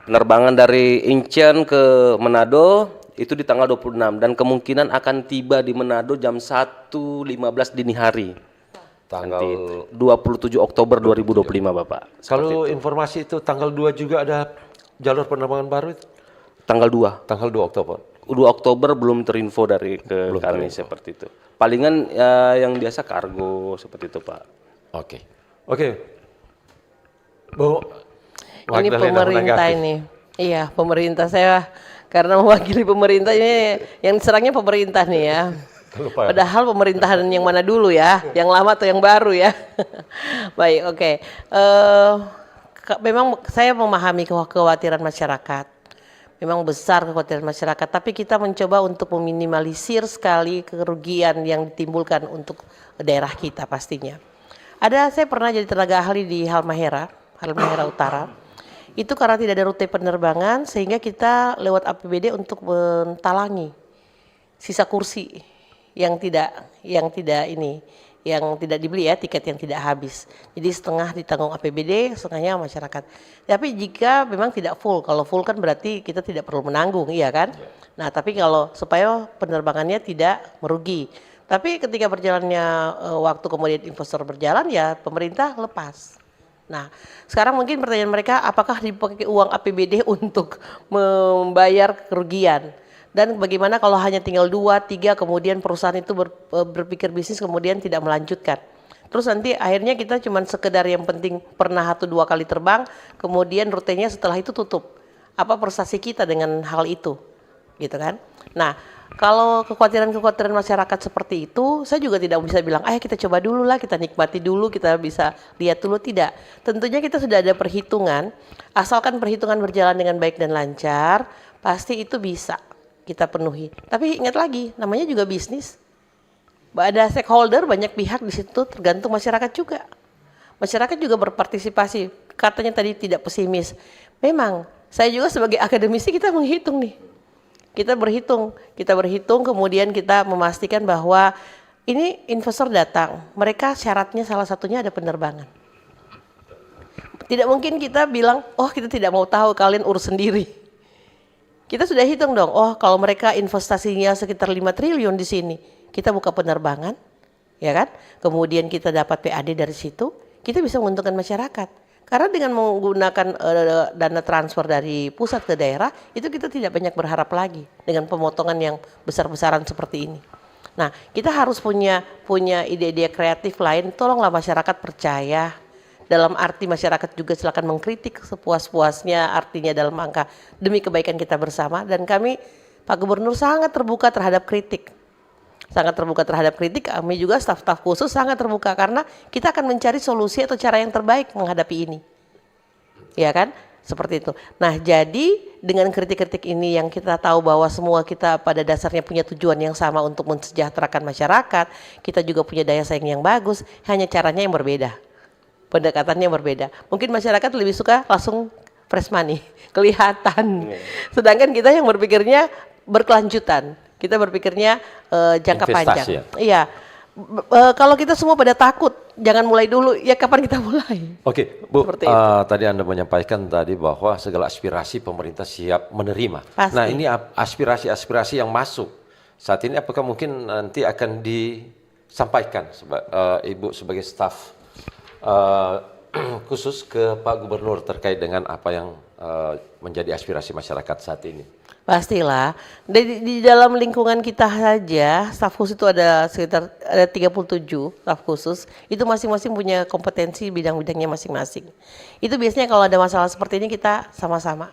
Penerbangan dari Incheon ke Manado itu di tanggal 26 dan kemungkinan akan tiba di Manado jam 1.15 dini hari. Tanggal Nanti 27 Oktober 2025 Bapak. kalau Seperti itu. informasi itu tanggal 2 juga ada jalur penerbangan baru itu? Tanggal 2. Tanggal 2 Oktober. 2 Oktober belum terinfo dari ke Belum kami terinfo. seperti itu. Palingan yang biasa kargo seperti itu Pak. Oke. Oke. Bu. Ini Magdalena pemerintah menanggapi. ini. Iya, pemerintah saya karena mewakili pemerintah ini yang diserangnya pemerintah nih ya. Lupa. Padahal pemerintahan yang mana dulu ya, yang lama atau yang baru ya. Baik, oke. Memang saya memahami kekhawatiran masyarakat. Memang besar kekhawatiran masyarakat, tapi kita mencoba untuk meminimalisir sekali kerugian yang ditimbulkan untuk daerah kita pastinya. Saya pernah jadi tenaga ahli di Halmahera Utara. Itu karena tidak ada rute penerbangan sehingga kita lewat APBD untuk mentalangi sisa kursi yang tidak dibeli ya, tiket yang tidak habis. Jadi setengah ditanggung APBD, setengahnya masyarakat. Tapi jika memang tidak full, kalau full kan berarti kita tidak perlu menanggung, iya kan? Nah, tapi kalau supaya penerbangannya tidak merugi. Tapi ketika berjalannya waktu kemudian investor berjalan ya pemerintah lepas. Nah, sekarang mungkin pertanyaan mereka apakah dipakai uang APBD untuk membayar kerugian? Dan bagaimana kalau hanya tinggal 2-3 kemudian perusahaan itu berpikir bisnis kemudian tidak melanjutkan. Terus nanti akhirnya kita cuma sekedar yang penting pernah 1-2 kali terbang kemudian rutenya setelah itu tutup. Apa prestasi kita dengan hal itu? Gitu kan. Nah, kalau kekhawatiran masyarakat seperti itu saya juga tidak bisa bilang ayo kita coba dulu lah, kita nikmati dulu, kita bisa lihat dulu, tidak. Tentunya kita sudah ada perhitungan, asalkan perhitungan berjalan dengan baik dan lancar pasti itu bisa kita penuhi. Tapi ingat lagi, namanya juga bisnis. Ada stakeholder, banyak pihak di situ, tergantung masyarakat juga. Masyarakat juga berpartisipasi. Katanya tadi tidak pesimis. Memang, saya juga sebagai akademisi kita menghitung nih. Kita berhitung, kemudian kita memastikan bahwa ini investor datang. Mereka syaratnya salah satunya ada penerbangan. Tidak mungkin kita bilang, oh kita tidak mau tahu, kalian urus sendiri. Kita sudah hitung dong, oh kalau mereka investasinya sekitar 5 triliun di sini, kita buka penerbangan, ya kan? Kemudian kita dapat PAD dari situ, kita bisa menguntungkan masyarakat. Karena dengan menggunakan dana transfer dari pusat ke daerah, itu kita tidak banyak berharap lagi dengan pemotongan yang besar-besaran seperti ini. Nah, kita harus punya ide-ide kreatif lain, tolonglah masyarakat percaya. Dalam arti masyarakat juga silakan mengkritik sepuas-puasnya, artinya dalam angka demi kebaikan kita bersama. Dan kami, Pak Gubernur sangat terbuka terhadap kritik. Kami juga staf-staf khusus sangat terbuka karena kita akan mencari solusi atau cara yang terbaik menghadapi ini. Ya kan? Seperti itu. Nah, jadi dengan kritik-kritik ini yang kita tahu bahwa semua kita pada dasarnya punya tujuan yang sama untuk mensejahterakan masyarakat, kita juga punya daya saing yang bagus, hanya caranya yang berbeda. Pendekatannya berbeda. Mungkin masyarakat lebih suka langsung fresh money, kelihatan. Sedangkan kita yang berpikirnya berkelanjutan. Kita berpikirnya jangka Investasi panjang. ya? Iya. Kalau kita semua pada takut, jangan mulai dulu. Ya kapan kita mulai? Oke, Bu. Seperti itu. Tadi Anda menyampaikan tadi bahwa segala aspirasi pemerintah siap menerima. Pasti. Nah, ini aspirasi-aspirasi yang masuk saat ini apakah mungkin nanti akan disampaikan Ibu sebagai staf khusus ke Pak Gubernur terkait dengan apa yang menjadi aspirasi masyarakat saat ini? Pastilah. Di dalam lingkungan kita saja, staf khusus itu ada sekitar 37 staf khusus. Itu masing-masing punya kompetensi bidang-bidangnya masing-masing. Itu biasanya kalau ada masalah seperti ini kita sama-sama.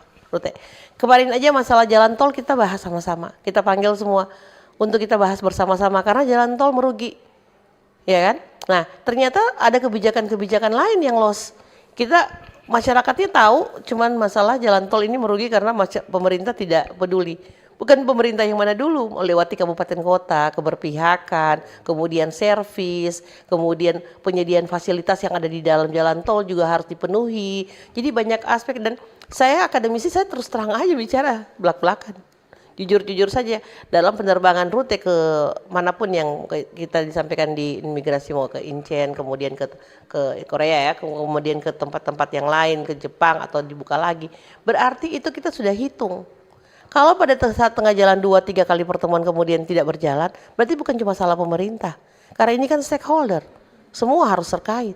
Kemarin aja masalah jalan tol kita bahas sama-sama. Kita panggil semua untuk kita bahas bersama-sama karena jalan tol merugi. Ya kan? Nah, ternyata ada kebijakan-kebijakan lain yang loss. Masyarakatnya tahu, cuman masalah jalan tol ini merugi karena pemerintah tidak peduli. Bukan pemerintah yang mana dulu, melewati kabupaten kota, keberpihakan, kemudian servis, kemudian penyediaan fasilitas yang ada di dalam jalan tol juga harus dipenuhi. Jadi banyak aspek dan saya akademisi, saya terus terang aja bicara belak-belakan. Jujur-jujur saja dalam penerbangan rute ke manapun yang kita disampaikan di imigrasi, mau ke Incheon, kemudian ke Korea ya, kemudian ke tempat-tempat yang lain, ke Jepang atau dibuka lagi. Berarti itu kita sudah hitung. Kalau pada saat tengah jalan 2-3 kali pertemuan kemudian tidak berjalan, berarti bukan cuma salah pemerintah. Karena ini kan stakeholder, semua harus terkait.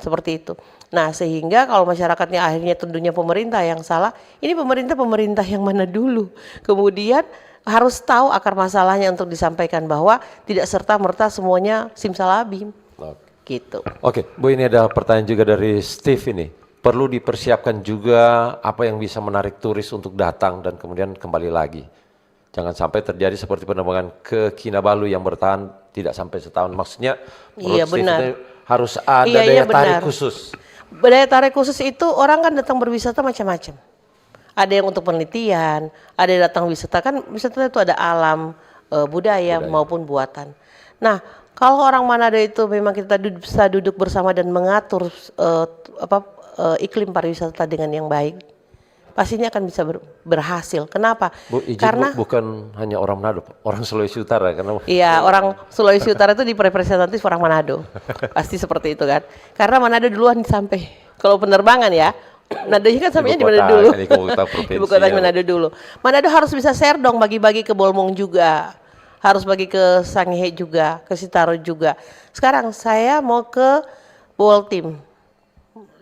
Seperti itu. Nah, sehingga kalau masyarakatnya akhirnya tentunya pemerintah yang salah, ini pemerintah yang mana dulu. Kemudian harus tahu akar masalahnya untuk disampaikan bahwa tidak serta-merta semuanya simsalabim. gitu. Oke, Bu, ini ada pertanyaan juga dari Steve ini. Perlu dipersiapkan juga apa yang bisa menarik turis untuk datang dan kemudian kembali lagi. Jangan sampai terjadi seperti penerbangan ke Kinabalu yang bertahan tidak sampai setahun. Maksudnya Iya, menurut Steve benar. itu harus ada Iya, daya tarik benar. khusus. Daya tarik khusus itu orang kan datang berwisata macam-macam. Ada yang untuk penelitian, ada yang datang wisata, kan wisata itu ada alam, budaya maupun buatan. Nah, kalau orang Manado itu memang kita bisa duduk bersama dan mengatur iklim pariwisata dengan yang baik, pastinya akan bisa berhasil. Kenapa? Bu, izin, Karena Bu, bukan hanya orang Manado, orang Sulawesi Utara karena iya, orang Sulawesi Utara itu direpresentatif orang Manado. Pasti seperti itu kan. Karena Manado duluan sampai. Kalau penerbangan ya, Manadonya kan sampainya di Ibu Manado kota, dulu. kan, ibu kota provinsi, Ibu kota ya. Manado dulu. Manado harus bisa share dong, bagi-bagi ke Bolmong juga. Harus bagi ke Sangihe juga, ke Sitaro juga. Sekarang saya mau ke Boltim.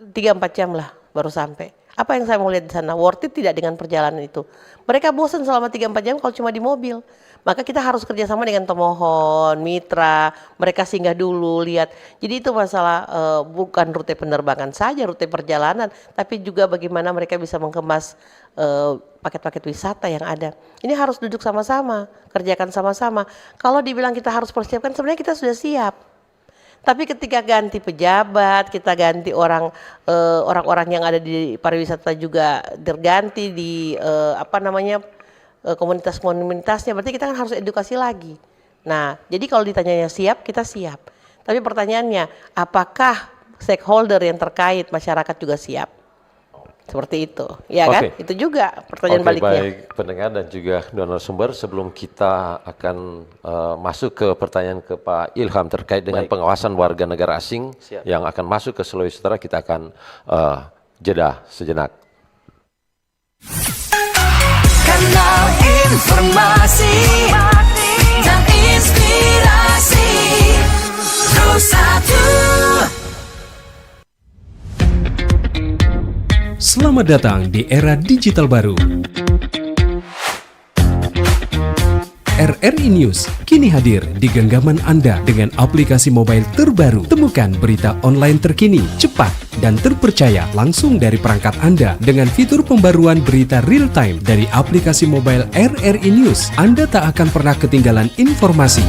3-4 jam lah baru sampai. Apa yang saya mau lihat di sana? Worth it tidak dengan perjalanan itu? Mereka bosan selama 3-4 jam kalau cuma di mobil. Maka kita harus kerjasama dengan Tomohon, Mitra, mereka singgah dulu, lihat. Jadi itu masalah bukan rute penerbangan saja, rute perjalanan, tapi juga bagaimana mereka bisa mengemas paket-paket wisata yang ada. Ini harus duduk sama-sama, kerjakan sama-sama. Kalau dibilang kita harus persiapkan, sebenarnya kita sudah siap. Tapi ketika ganti pejabat, kita ganti orang-orang yang ada di pariwisata juga terganti di komunitas-komunitasnya, berarti kita kan harus edukasi lagi. Nah, jadi kalau ditanyanya siap, kita siap. Tapi pertanyaannya, apakah stakeholder yang terkait masyarakat juga siap? Seperti itu, ya kan? Oke. Itu juga pertanyaan baliknya. Baik pendengar dan juga narasumber, sebelum kita akan masuk ke pertanyaan ke Pak Ilham terkait dengan pengawasan warga negara asing yang akan masuk ke Sulawesi Utara, kita akan jeda sejenak. Kanal informasi dan inspirasi Terus 1. Selamat datang di era digital baru. RRI News kini hadir di genggaman Anda dengan aplikasi mobile terbaru. Temukan berita online terkini, cepat, dan terpercaya langsung dari perangkat Anda dengan fitur pembaruan berita real time dari aplikasi mobile RRI News. Anda tak akan pernah ketinggalan informasi.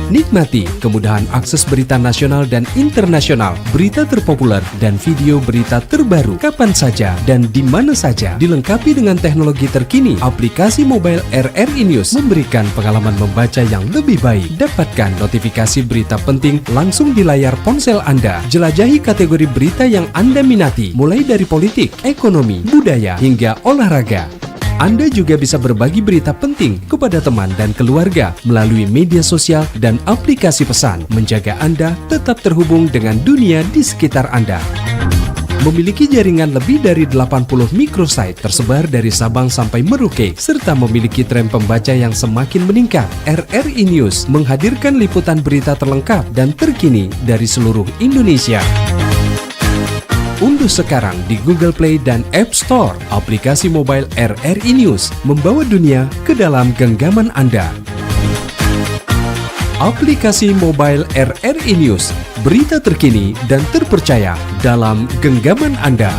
Nikmati kemudahan akses berita nasional dan internasional, berita terpopuler, dan video berita terbaru kapan saja dan di mana saja. Dilengkapi dengan teknologi terkini, aplikasi mobile RRI News memberikan pengalaman membaca yang lebih baik. Dapatkan notifikasi berita penting langsung di layar ponsel Anda. Jelajahi kategori berita yang Anda minati, mulai dari politik, ekonomi, budaya, hingga olahraga. Anda juga bisa berbagi berita penting kepada teman dan keluarga melalui media sosial dan aplikasi pesan, menjaga Anda tetap terhubung dengan dunia di sekitar Anda. Memiliki jaringan lebih dari 80 microsite tersebar dari Sabang sampai Merauke, serta memiliki tren pembaca yang semakin meningkat. RRI News menghadirkan liputan berita terlengkap dan terkini dari seluruh Indonesia. Unduh sekarang di Google Play dan App Store aplikasi mobile RRI News, membawa dunia ke dalam genggaman Anda. Aplikasi mobile RRI News, berita terkini dan terpercaya dalam genggaman Anda.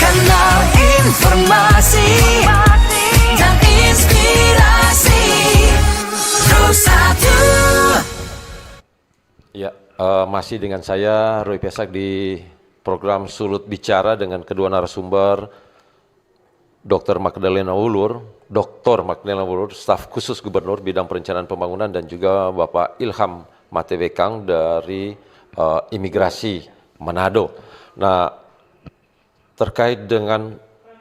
Kanal informasi dan inspirasi Terus 1. Ya, masih dengan saya Roy Pesak di program Sulut Bicara dengan kedua narasumber Dr. Magdalena Wulur, staf khusus Gubernur bidang perencanaan pembangunan, dan juga Bapak Ilham Matewekang dari Imigrasi Manado. Nah, terkait dengan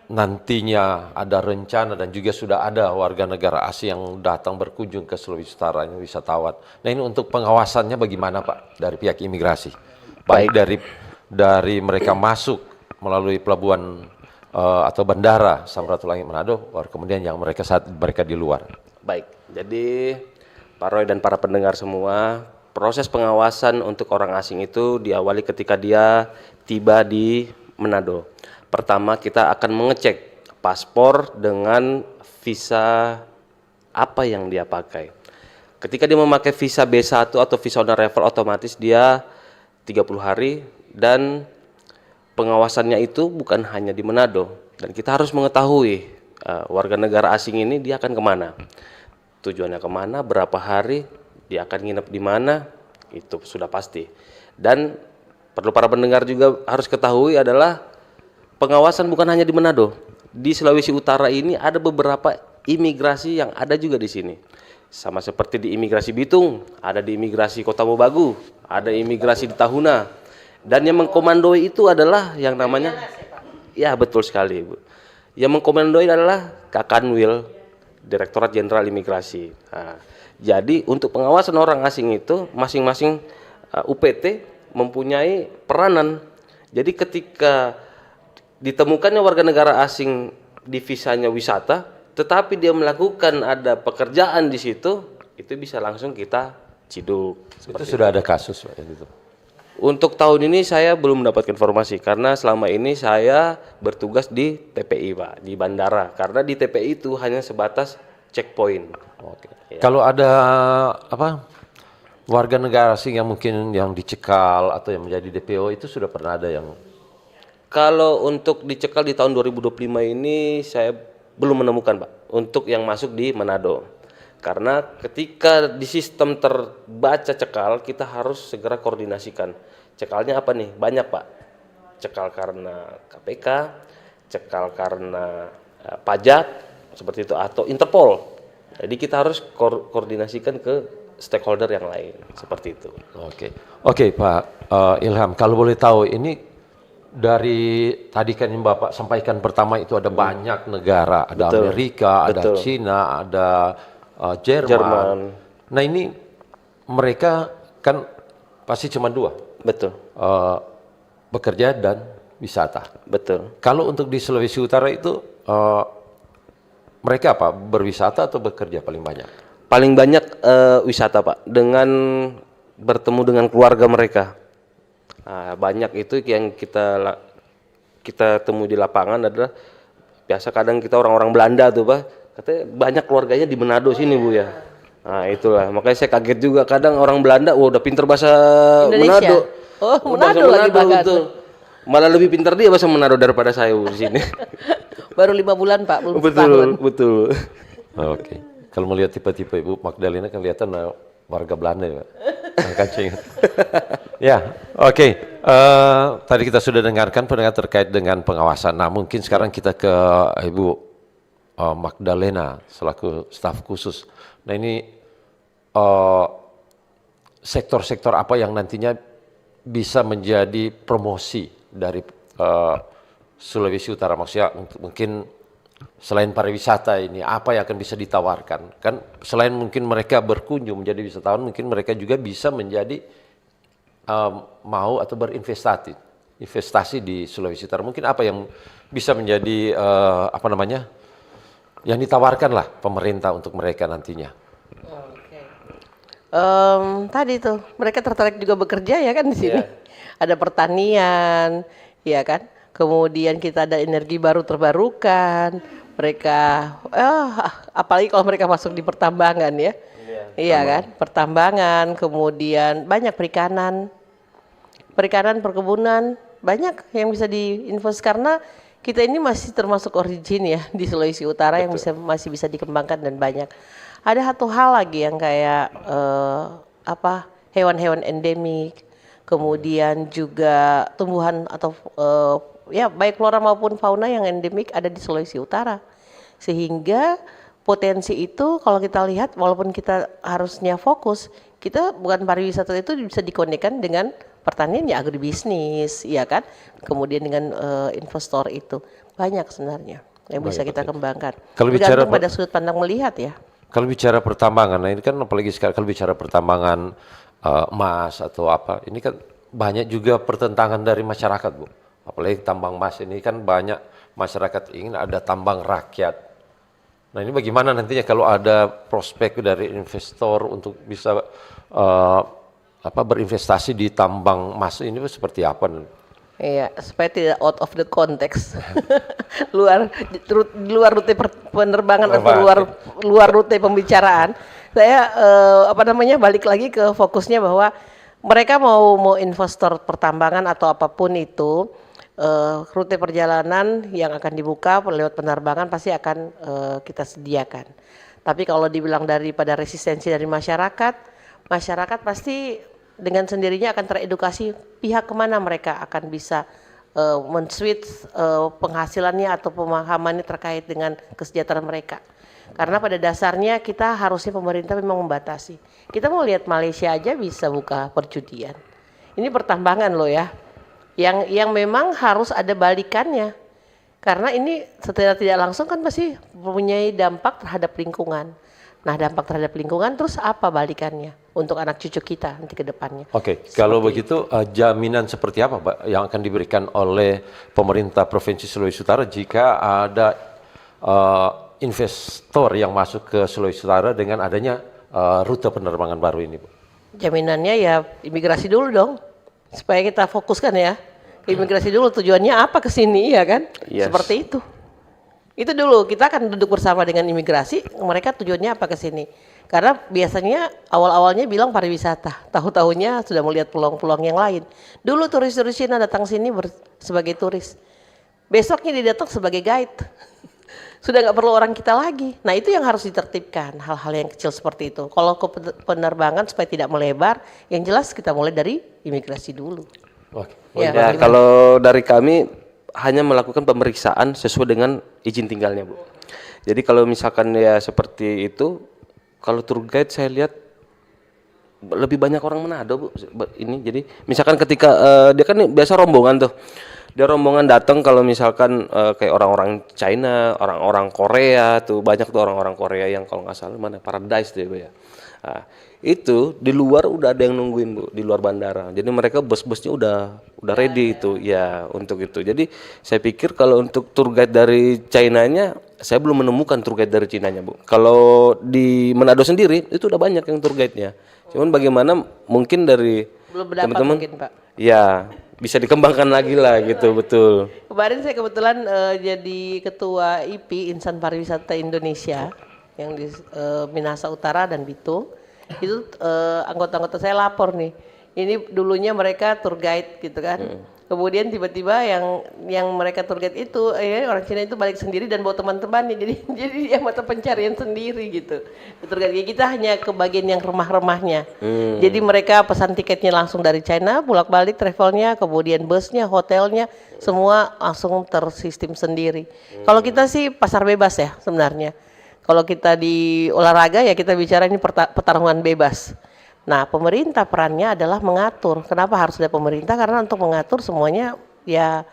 nantinya ada rencana dan juga sudah ada warga negara asing yang datang berkunjung ke Sulawesi Utara, ini wisatawan. Nah, ini untuk pengawasannya bagaimana Pak dari pihak imigrasi? Baik dari mereka masuk melalui pelabuhan atau bandara Samratulangi Manado, kemudian yang saat mereka di luar. Baik, jadi Pak Roy dan para pendengar semua, proses pengawasan untuk orang asing itu diawali ketika dia tiba di Manado. Pertama, kita akan mengecek paspor dengan visa apa yang dia pakai. Ketika dia memakai visa B1 atau visa on arrival, otomatis dia 30 hari dan pengawasannya itu bukan hanya di Manado. Dan kita harus mengetahui warga negara asing ini dia akan kemana, tujuannya kemana, berapa hari, dia akan nginep di mana, itu sudah pasti. Dan perlu para pendengar juga harus ketahui adalah pengawasan bukan hanya di Manado. Di Sulawesi Utara ini ada beberapa imigrasi yang ada juga di sini. Sama seperti di imigrasi Bitung, ada di imigrasi Kota Mobagu, ada imigrasi di Tahuna. Dan yang mengkomandoi itu adalah yang namanya, ya betul sekali Bu. Yang mengkomandoi adalah Kakanwil, Direktorat Jenderal Imigrasi. Nah, jadi untuk pengawasan orang asing itu masing-masing UPT mempunyai peranan. Jadi ketika ditemukannya warga negara asing di visanya wisata, tetapi dia melakukan ada pekerjaan di situ, itu bisa langsung kita ciduk. Itu sudah ada kasus Pak gitu. Untuk tahun ini saya belum mendapatkan informasi karena selama ini saya bertugas di TPI Pak, di bandara. Karena di TPI itu hanya sebatas checkpoint. Oke. Kalau ada warga negara asing yang mungkin yang dicekal atau yang menjadi DPO itu sudah pernah ada yang? Kalau untuk dicekal di tahun 2025 ini saya belum menemukan Pak untuk yang masuk di Manado. Karena ketika di sistem terbaca cekal, kita harus segera koordinasikan. Cekalnya apa nih? Banyak Pak. Cekal karena KPK, cekal karena pajak, seperti itu, atau Interpol. Jadi kita harus koordinasikan ke stakeholder yang lain, seperti itu. Oke Pak Ilham, kalau boleh tahu ini dari tadi kan yang Bapak sampaikan pertama itu ada banyak negara, ada Betul. Amerika, ada Betul. Cina, ada Jerman. Nah ini mereka kan pasti cuma dua. Betul. Bekerja dan wisata. Betul. Kalau untuk di Sulawesi Utara itu mereka apa? Berwisata atau bekerja paling banyak? Paling banyak wisata Pak, dengan bertemu dengan keluarga mereka. Nah, banyak itu yang kita temui di lapangan adalah biasa kadang kita orang-orang Belanda tuh Pak, katanya banyak keluarganya di Manado sini Bu ya. Nah itulah, makanya saya kaget juga kadang orang Belanda, wah udah pinter bahasa Indonesia. Manado. Oh, Bahasa Manado lagi bahkan. betul. Malah lebih pintar dia bahasa Manado daripada saya Bu, di sini. Baru 5 bulan Pak, belum Betul, setahun. betul. Oke. Kalau melihat tipe-tipe Ibu Magdalena kan kelihatan warga Belanda ya Pak. Kancing. Ya, oke. Tadi kita sudah dengarkan pendengar terkait dengan pengawasan. Nah mungkin sekarang kita ke Ibu Magdalena selaku staf khusus. Nah ini sektor-sektor apa yang nantinya bisa menjadi promosi dari Sulawesi Utara, maksudnya mungkin selain pariwisata ini apa yang akan bisa ditawarkan? Kan selain mungkin mereka berkunjung menjadi wisatawan, mungkin mereka juga bisa menjadi mau atau investasi di Sulawesi Utara. Mungkin apa yang bisa menjadi yang ditawarkan lah pemerintah untuk mereka nantinya? Tadi tuh mereka tertarik juga bekerja ya kan di sini. Ada pertanian, ya kan. Kemudian kita ada energi baru terbarukan. Mereka, apalagi kalau mereka masuk di pertambangan ya, iya kan, pertambangan. Kemudian banyak perikanan, perkebunan, banyak yang bisa diinvest karena kita ini masih termasuk origin ya di Sulawesi Utara. Betul. Yang masih bisa dikembangkan dan banyak. Ada satu hal lagi yang kayak hewan-hewan endemik, kemudian juga tumbuhan atau ya baik flora maupun fauna yang endemik ada di Sulawesi Utara. Sehingga potensi itu kalau kita lihat walaupun kita harusnya fokus, kita bukan pariwisata itu bisa dikonekkan dengan pertanian ya agribisnis, ya kan? Kemudian dengan investor itu banyak sebenarnya yang bisa kita kembangkan. Kalau bicara pada sudut pandang melihat ya. Kalau bicara pertambangan, nah ini kan apalagi sekarang kalau bicara pertambangan emas atau apa, ini kan banyak juga pertentangan dari masyarakat Bu. Apalagi tambang emas ini kan banyak masyarakat ingin ada tambang rakyat. Nah ini bagaimana nantinya kalau ada prospek dari investor untuk bisa berinvestasi di tambang emas ini seperti apa? Iya, supaya tidak out of the context. luar rute penerbangan atau luar rute pembicaraan. Saya balik lagi ke fokusnya bahwa mereka mau investor pertambangan atau apapun itu, rute perjalanan yang akan dibuka lewat penerbangan pasti akan kita sediakan. Tapi kalau dibilang daripada resistensi dari masyarakat pasti dengan sendirinya akan teredukasi pihak kemana mereka akan bisa men-switch penghasilannya atau pemahamannya terkait dengan kesejahteraan mereka. Karena pada dasarnya kita harusnya pemerintah memang membatasi. Kita mau lihat Malaysia aja bisa buka perjudian. Ini pertambangan loh ya. Yang memang harus ada balikannya. Karena ini secara tidak langsung kan pasti mempunyai dampak terhadap lingkungan. Nah, dampak terhadap lingkungan terus apa balikannya untuk anak cucu kita nanti ke depannya. Oke, kalau begitu jaminan seperti apa Mbak yang akan diberikan oleh pemerintah Provinsi Sulawesi Utara jika ada investor yang masuk ke Sulawesi Utara dengan adanya rute penerbangan baru ini, Bu? Jaminannya ya imigrasi dulu dong, supaya kita fokuskan ya. Imigrasi dulu tujuannya apa ke sini ya kan? Yes. Seperti itu. Itu dulu kita akan duduk bersama dengan imigrasi, mereka tujuannya apa ke sini. Karena biasanya awal-awalnya bilang pariwisata, tahu-tahunya sudah melihat peluang-peluang yang lain. Dulu turis-turis Cina datang sini sebagai turis. Besoknya dia datang sebagai guide. Sudah nggak perlu orang kita lagi. Nah itu yang harus ditertibkan, hal-hal yang kecil seperti itu. Kalau ke penerbangan supaya tidak melebar, yang jelas kita mulai dari imigrasi dulu. Oke. Ya, Ya, kalau dari kami hanya melakukan pemeriksaan sesuai dengan izin tinggalnya, Bu. Jadi kalau misalkan ya seperti itu, kalau tour guide saya lihat lebih banyak orang Manado, Bu. Ini jadi misalkan ketika dia kan biasa rombongan tuh. Dia rombongan datang kalau misalkan kayak orang-orang China, orang-orang Korea tuh banyak tuh orang-orang Korea yang kalau nggak salah mana Paradise tuh ya, Bu ya. Nah, itu di luar udah ada yang nungguin, Bu, di luar bandara. Jadi mereka bus-busnya udah ready itu ya untuk itu. Jadi saya pikir kalau untuk tour guide dari China-nya saya belum menemukan tour guide dari Cina-nya, Bu. Kalau di Manado sendiri itu udah banyak yang tour guide-nya. Cuman bagaimana mungkin dari Belum berdapat teman-teman mungkin Pak. ya bisa dikembangkan lagi lah gitu, betul. Kemarin saya kebetulan jadi ketua IP Insan Pariwisata Indonesia yang di Minahasa Utara dan Bitung. Itu anggota-anggota saya lapor nih. Ini dulunya mereka tour guide gitu kan. Kemudian tiba-tiba yang mereka tour guide itu orang Cina itu balik sendiri dan bawa teman-temannya. Jadi dia mata pencarian sendiri gitu. Tour guide kita hanya ke bagian yang remah-remahnya. Jadi mereka pesan tiketnya langsung dari China, bolak-balik travelnya, kemudian busnya, hotelnya, semua langsung tersistem sendiri. Kalau kita sih pasar bebas ya sebenarnya. Kalau kita di olahraga ya kita bicara ini pertarungan bebas. Nah, pemerintah perannya adalah mengatur. Kenapa harus ada pemerintah? Karena untuk mengatur semuanya ya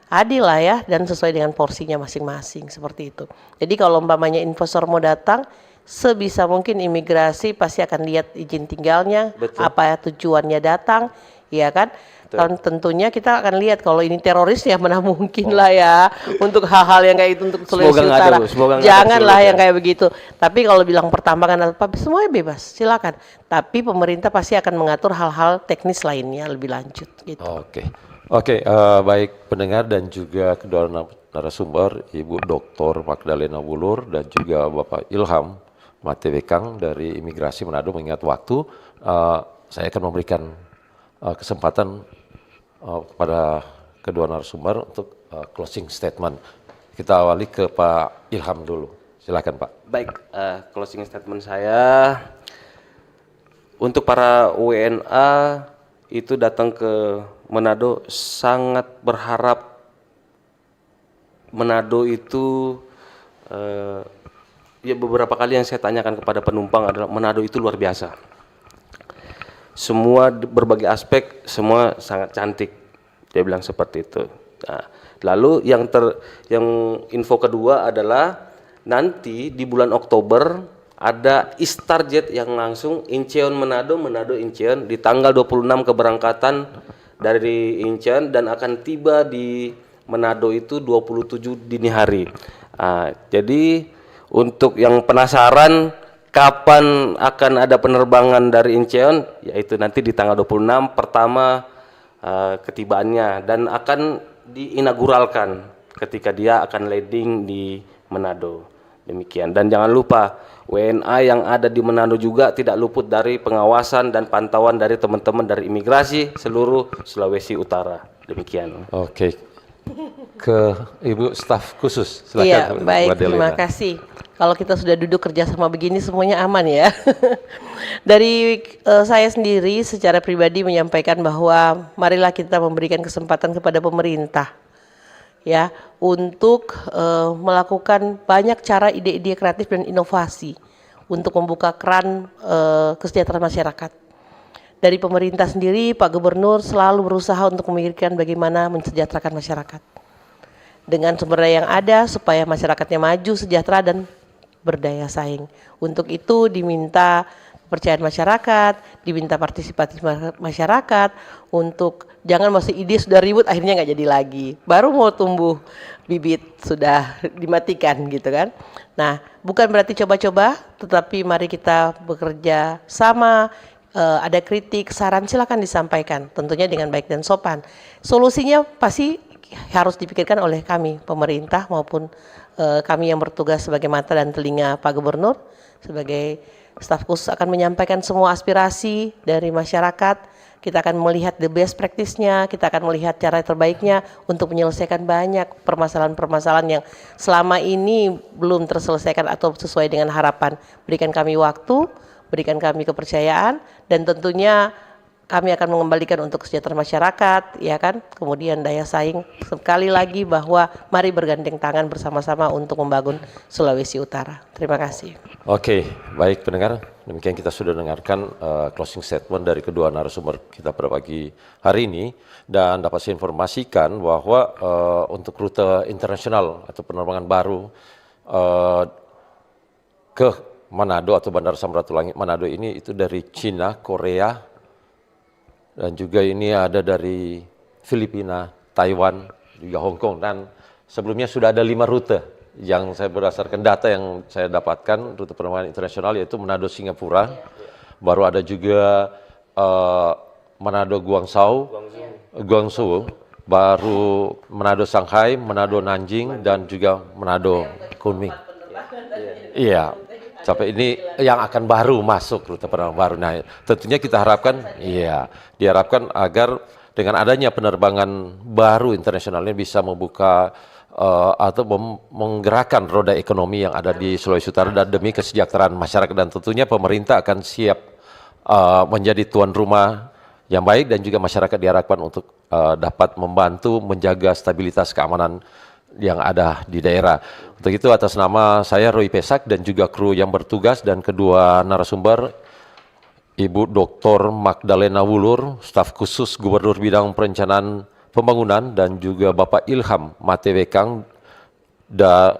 adil lah ya dan sesuai dengan porsinya masing-masing seperti itu. Jadi kalau umpamanya investor mau datang, sebisa mungkin imigrasi pasti akan lihat izin tinggalnya, apa tujuannya datang, ya kan? Dan tentunya kita akan lihat kalau ini teroris ya mana mungkin lah ya untuk hal-hal yang kayak itu untuk Sulawesi Utara. Janganlah yang kayak begitu. Tapi kalau bilang pertambangan apa semuanya bebas, silakan. Tapi pemerintah pasti akan mengatur hal-hal teknis lainnya lebih lanjut gitu. Oke, baik pendengar dan juga kedua narasumber Ibu Dr. Magdalena Wulur dan juga Bapak Ilham Matewekang dari Imigrasi Manado mengingat waktu, saya akan memberikan kesempatan kepada kedua narasumber untuk closing statement. Kita awali ke Pak Ilham dulu. Silakan Pak. Baik, closing statement saya untuk para WNA itu datang ke Manado sangat berharap Manado itu ya beberapa kali yang saya tanyakan kepada penumpang adalah Manado itu luar biasa. Semua berbagai aspek semua sangat cantik, dia bilang seperti itu. Nah, lalu yang info kedua adalah nanti di bulan Oktober ada Starjet yang langsung Incheon Manado Incheon di tanggal 26 keberangkatan dari Incheon dan akan tiba di Manado itu 27 dini hari. Nah, jadi untuk yang penasaran kapan akan ada penerbangan dari Incheon, yaitu nanti di tanggal 26 pertama ketibaannya dan akan diinauguralkan ketika dia akan landing di Manado. Demikian. Dan jangan lupa WNA yang ada di Manado juga tidak luput dari pengawasan dan pantauan dari teman-teman dari imigrasi seluruh Sulawesi Utara. Demikian. Oke. Ke Ibu staf khusus. Silakan. Iya, Bu baik, Adelina. terima kasih. Kalau kita sudah duduk kerjasama begini semuanya aman ya. Dari saya sendiri secara pribadi menyampaikan bahwa marilah kita memberikan kesempatan kepada pemerintah ya untuk melakukan banyak cara ide-ide kreatif dan inovasi untuk membuka keran kesejahteraan masyarakat. Dari pemerintah sendiri, Pak Gubernur selalu berusaha untuk memikirkan bagaimana mensejahterakan masyarakat dengan sumber daya yang ada supaya masyarakatnya maju, sejahtera dan berdaya saing. Untuk itu diminta kepercayaan masyarakat, diminta partisipasi masyarakat untuk jangan masih ide sudah ribut akhirnya nggak jadi lagi. Baru mau tumbuh bibit sudah dimatikan gitu kan. Nah, bukan berarti coba-coba, tetapi mari kita bekerja sama. Ada kritik, saran silakan disampaikan, tentunya dengan baik dan sopan. Solusinya pasti harus dipikirkan oleh kami, pemerintah maupun kami yang bertugas sebagai mata dan telinga Pak Gubernur. Sebagai staf khusus akan menyampaikan semua aspirasi dari masyarakat. Kita akan melihat the best practice-nya, kita akan melihat cara terbaiknya untuk menyelesaikan banyak permasalahan-permasalahan yang selama ini belum terselesaikan atau sesuai dengan harapan. Berikan kami waktu, berikan kami kepercayaan, dan tentunya kami akan mengembalikan untuk kesejahteraan masyarakat, ya kan? Kemudian daya saing. Sekali lagi bahwa mari bergandeng tangan bersama-sama untuk membangun Sulawesi Utara. Terima kasih. Oke, baik pendengar. Demikian kita sudah dengarkan closing statement dari kedua narasumber kita pada pagi hari ini, dan dapat saya informasikan bahwa untuk rute internasional atau penerbangan baru ke Manado atau Bandara Samratulangi Manado ini itu dari Cina, Korea, dan juga ini ada dari Filipina, Taiwan, juga Hong Kong. Dan sebelumnya sudah ada 5 rute yang saya berdasarkan data yang saya dapatkan, rute penerbangan internasional yaitu Manado Singapura, baru ada juga Manado Guangzhou, baru Manado Shanghai, Manado Nanjing, dan juga Manado Kunming. Iya. Sampai ini yang akan baru masuk rute penerbangan baru. Nah, tentunya kita harapkan, diharapkan agar dengan adanya penerbangan baru internasionalnya bisa membuka atau menggerakkan roda ekonomi yang ada di Sulawesi Utara dan demi kesejahteraan masyarakat, dan tentunya pemerintah akan siap menjadi tuan rumah yang baik, dan juga masyarakat diharapkan untuk dapat membantu menjaga stabilitas keamanan yang ada di daerah. Untuk itu atas nama saya Roy Pesak dan juga kru yang bertugas dan kedua narasumber, Ibu Dr. Magdalena Wulur, staf khusus Gubernur Bidang Perencanaan Pembangunan, dan juga Bapak Ilham Matewekang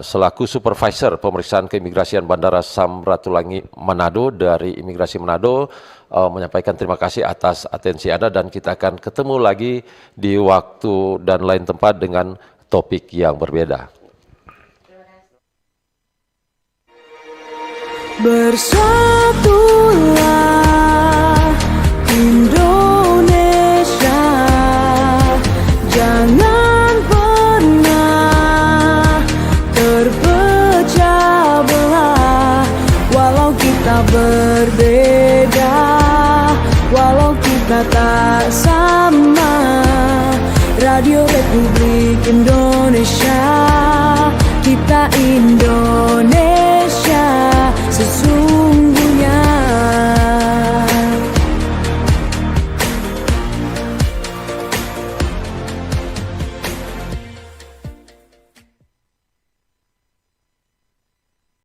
selaku Supervisor Pemeriksaan Keimigrasian Bandara Samratulangi Manado dari Imigrasi Manado, menyampaikan terima kasih atas atensi Anda, dan kita akan ketemu lagi di waktu dan lain tempat dengan topik yang berbeda. Bersatulah Indonesia, jangan pernah terpecah belah. Walau kita berbeda, walau kita tak sama, Radio Republik Indonesia, kita Indonesia.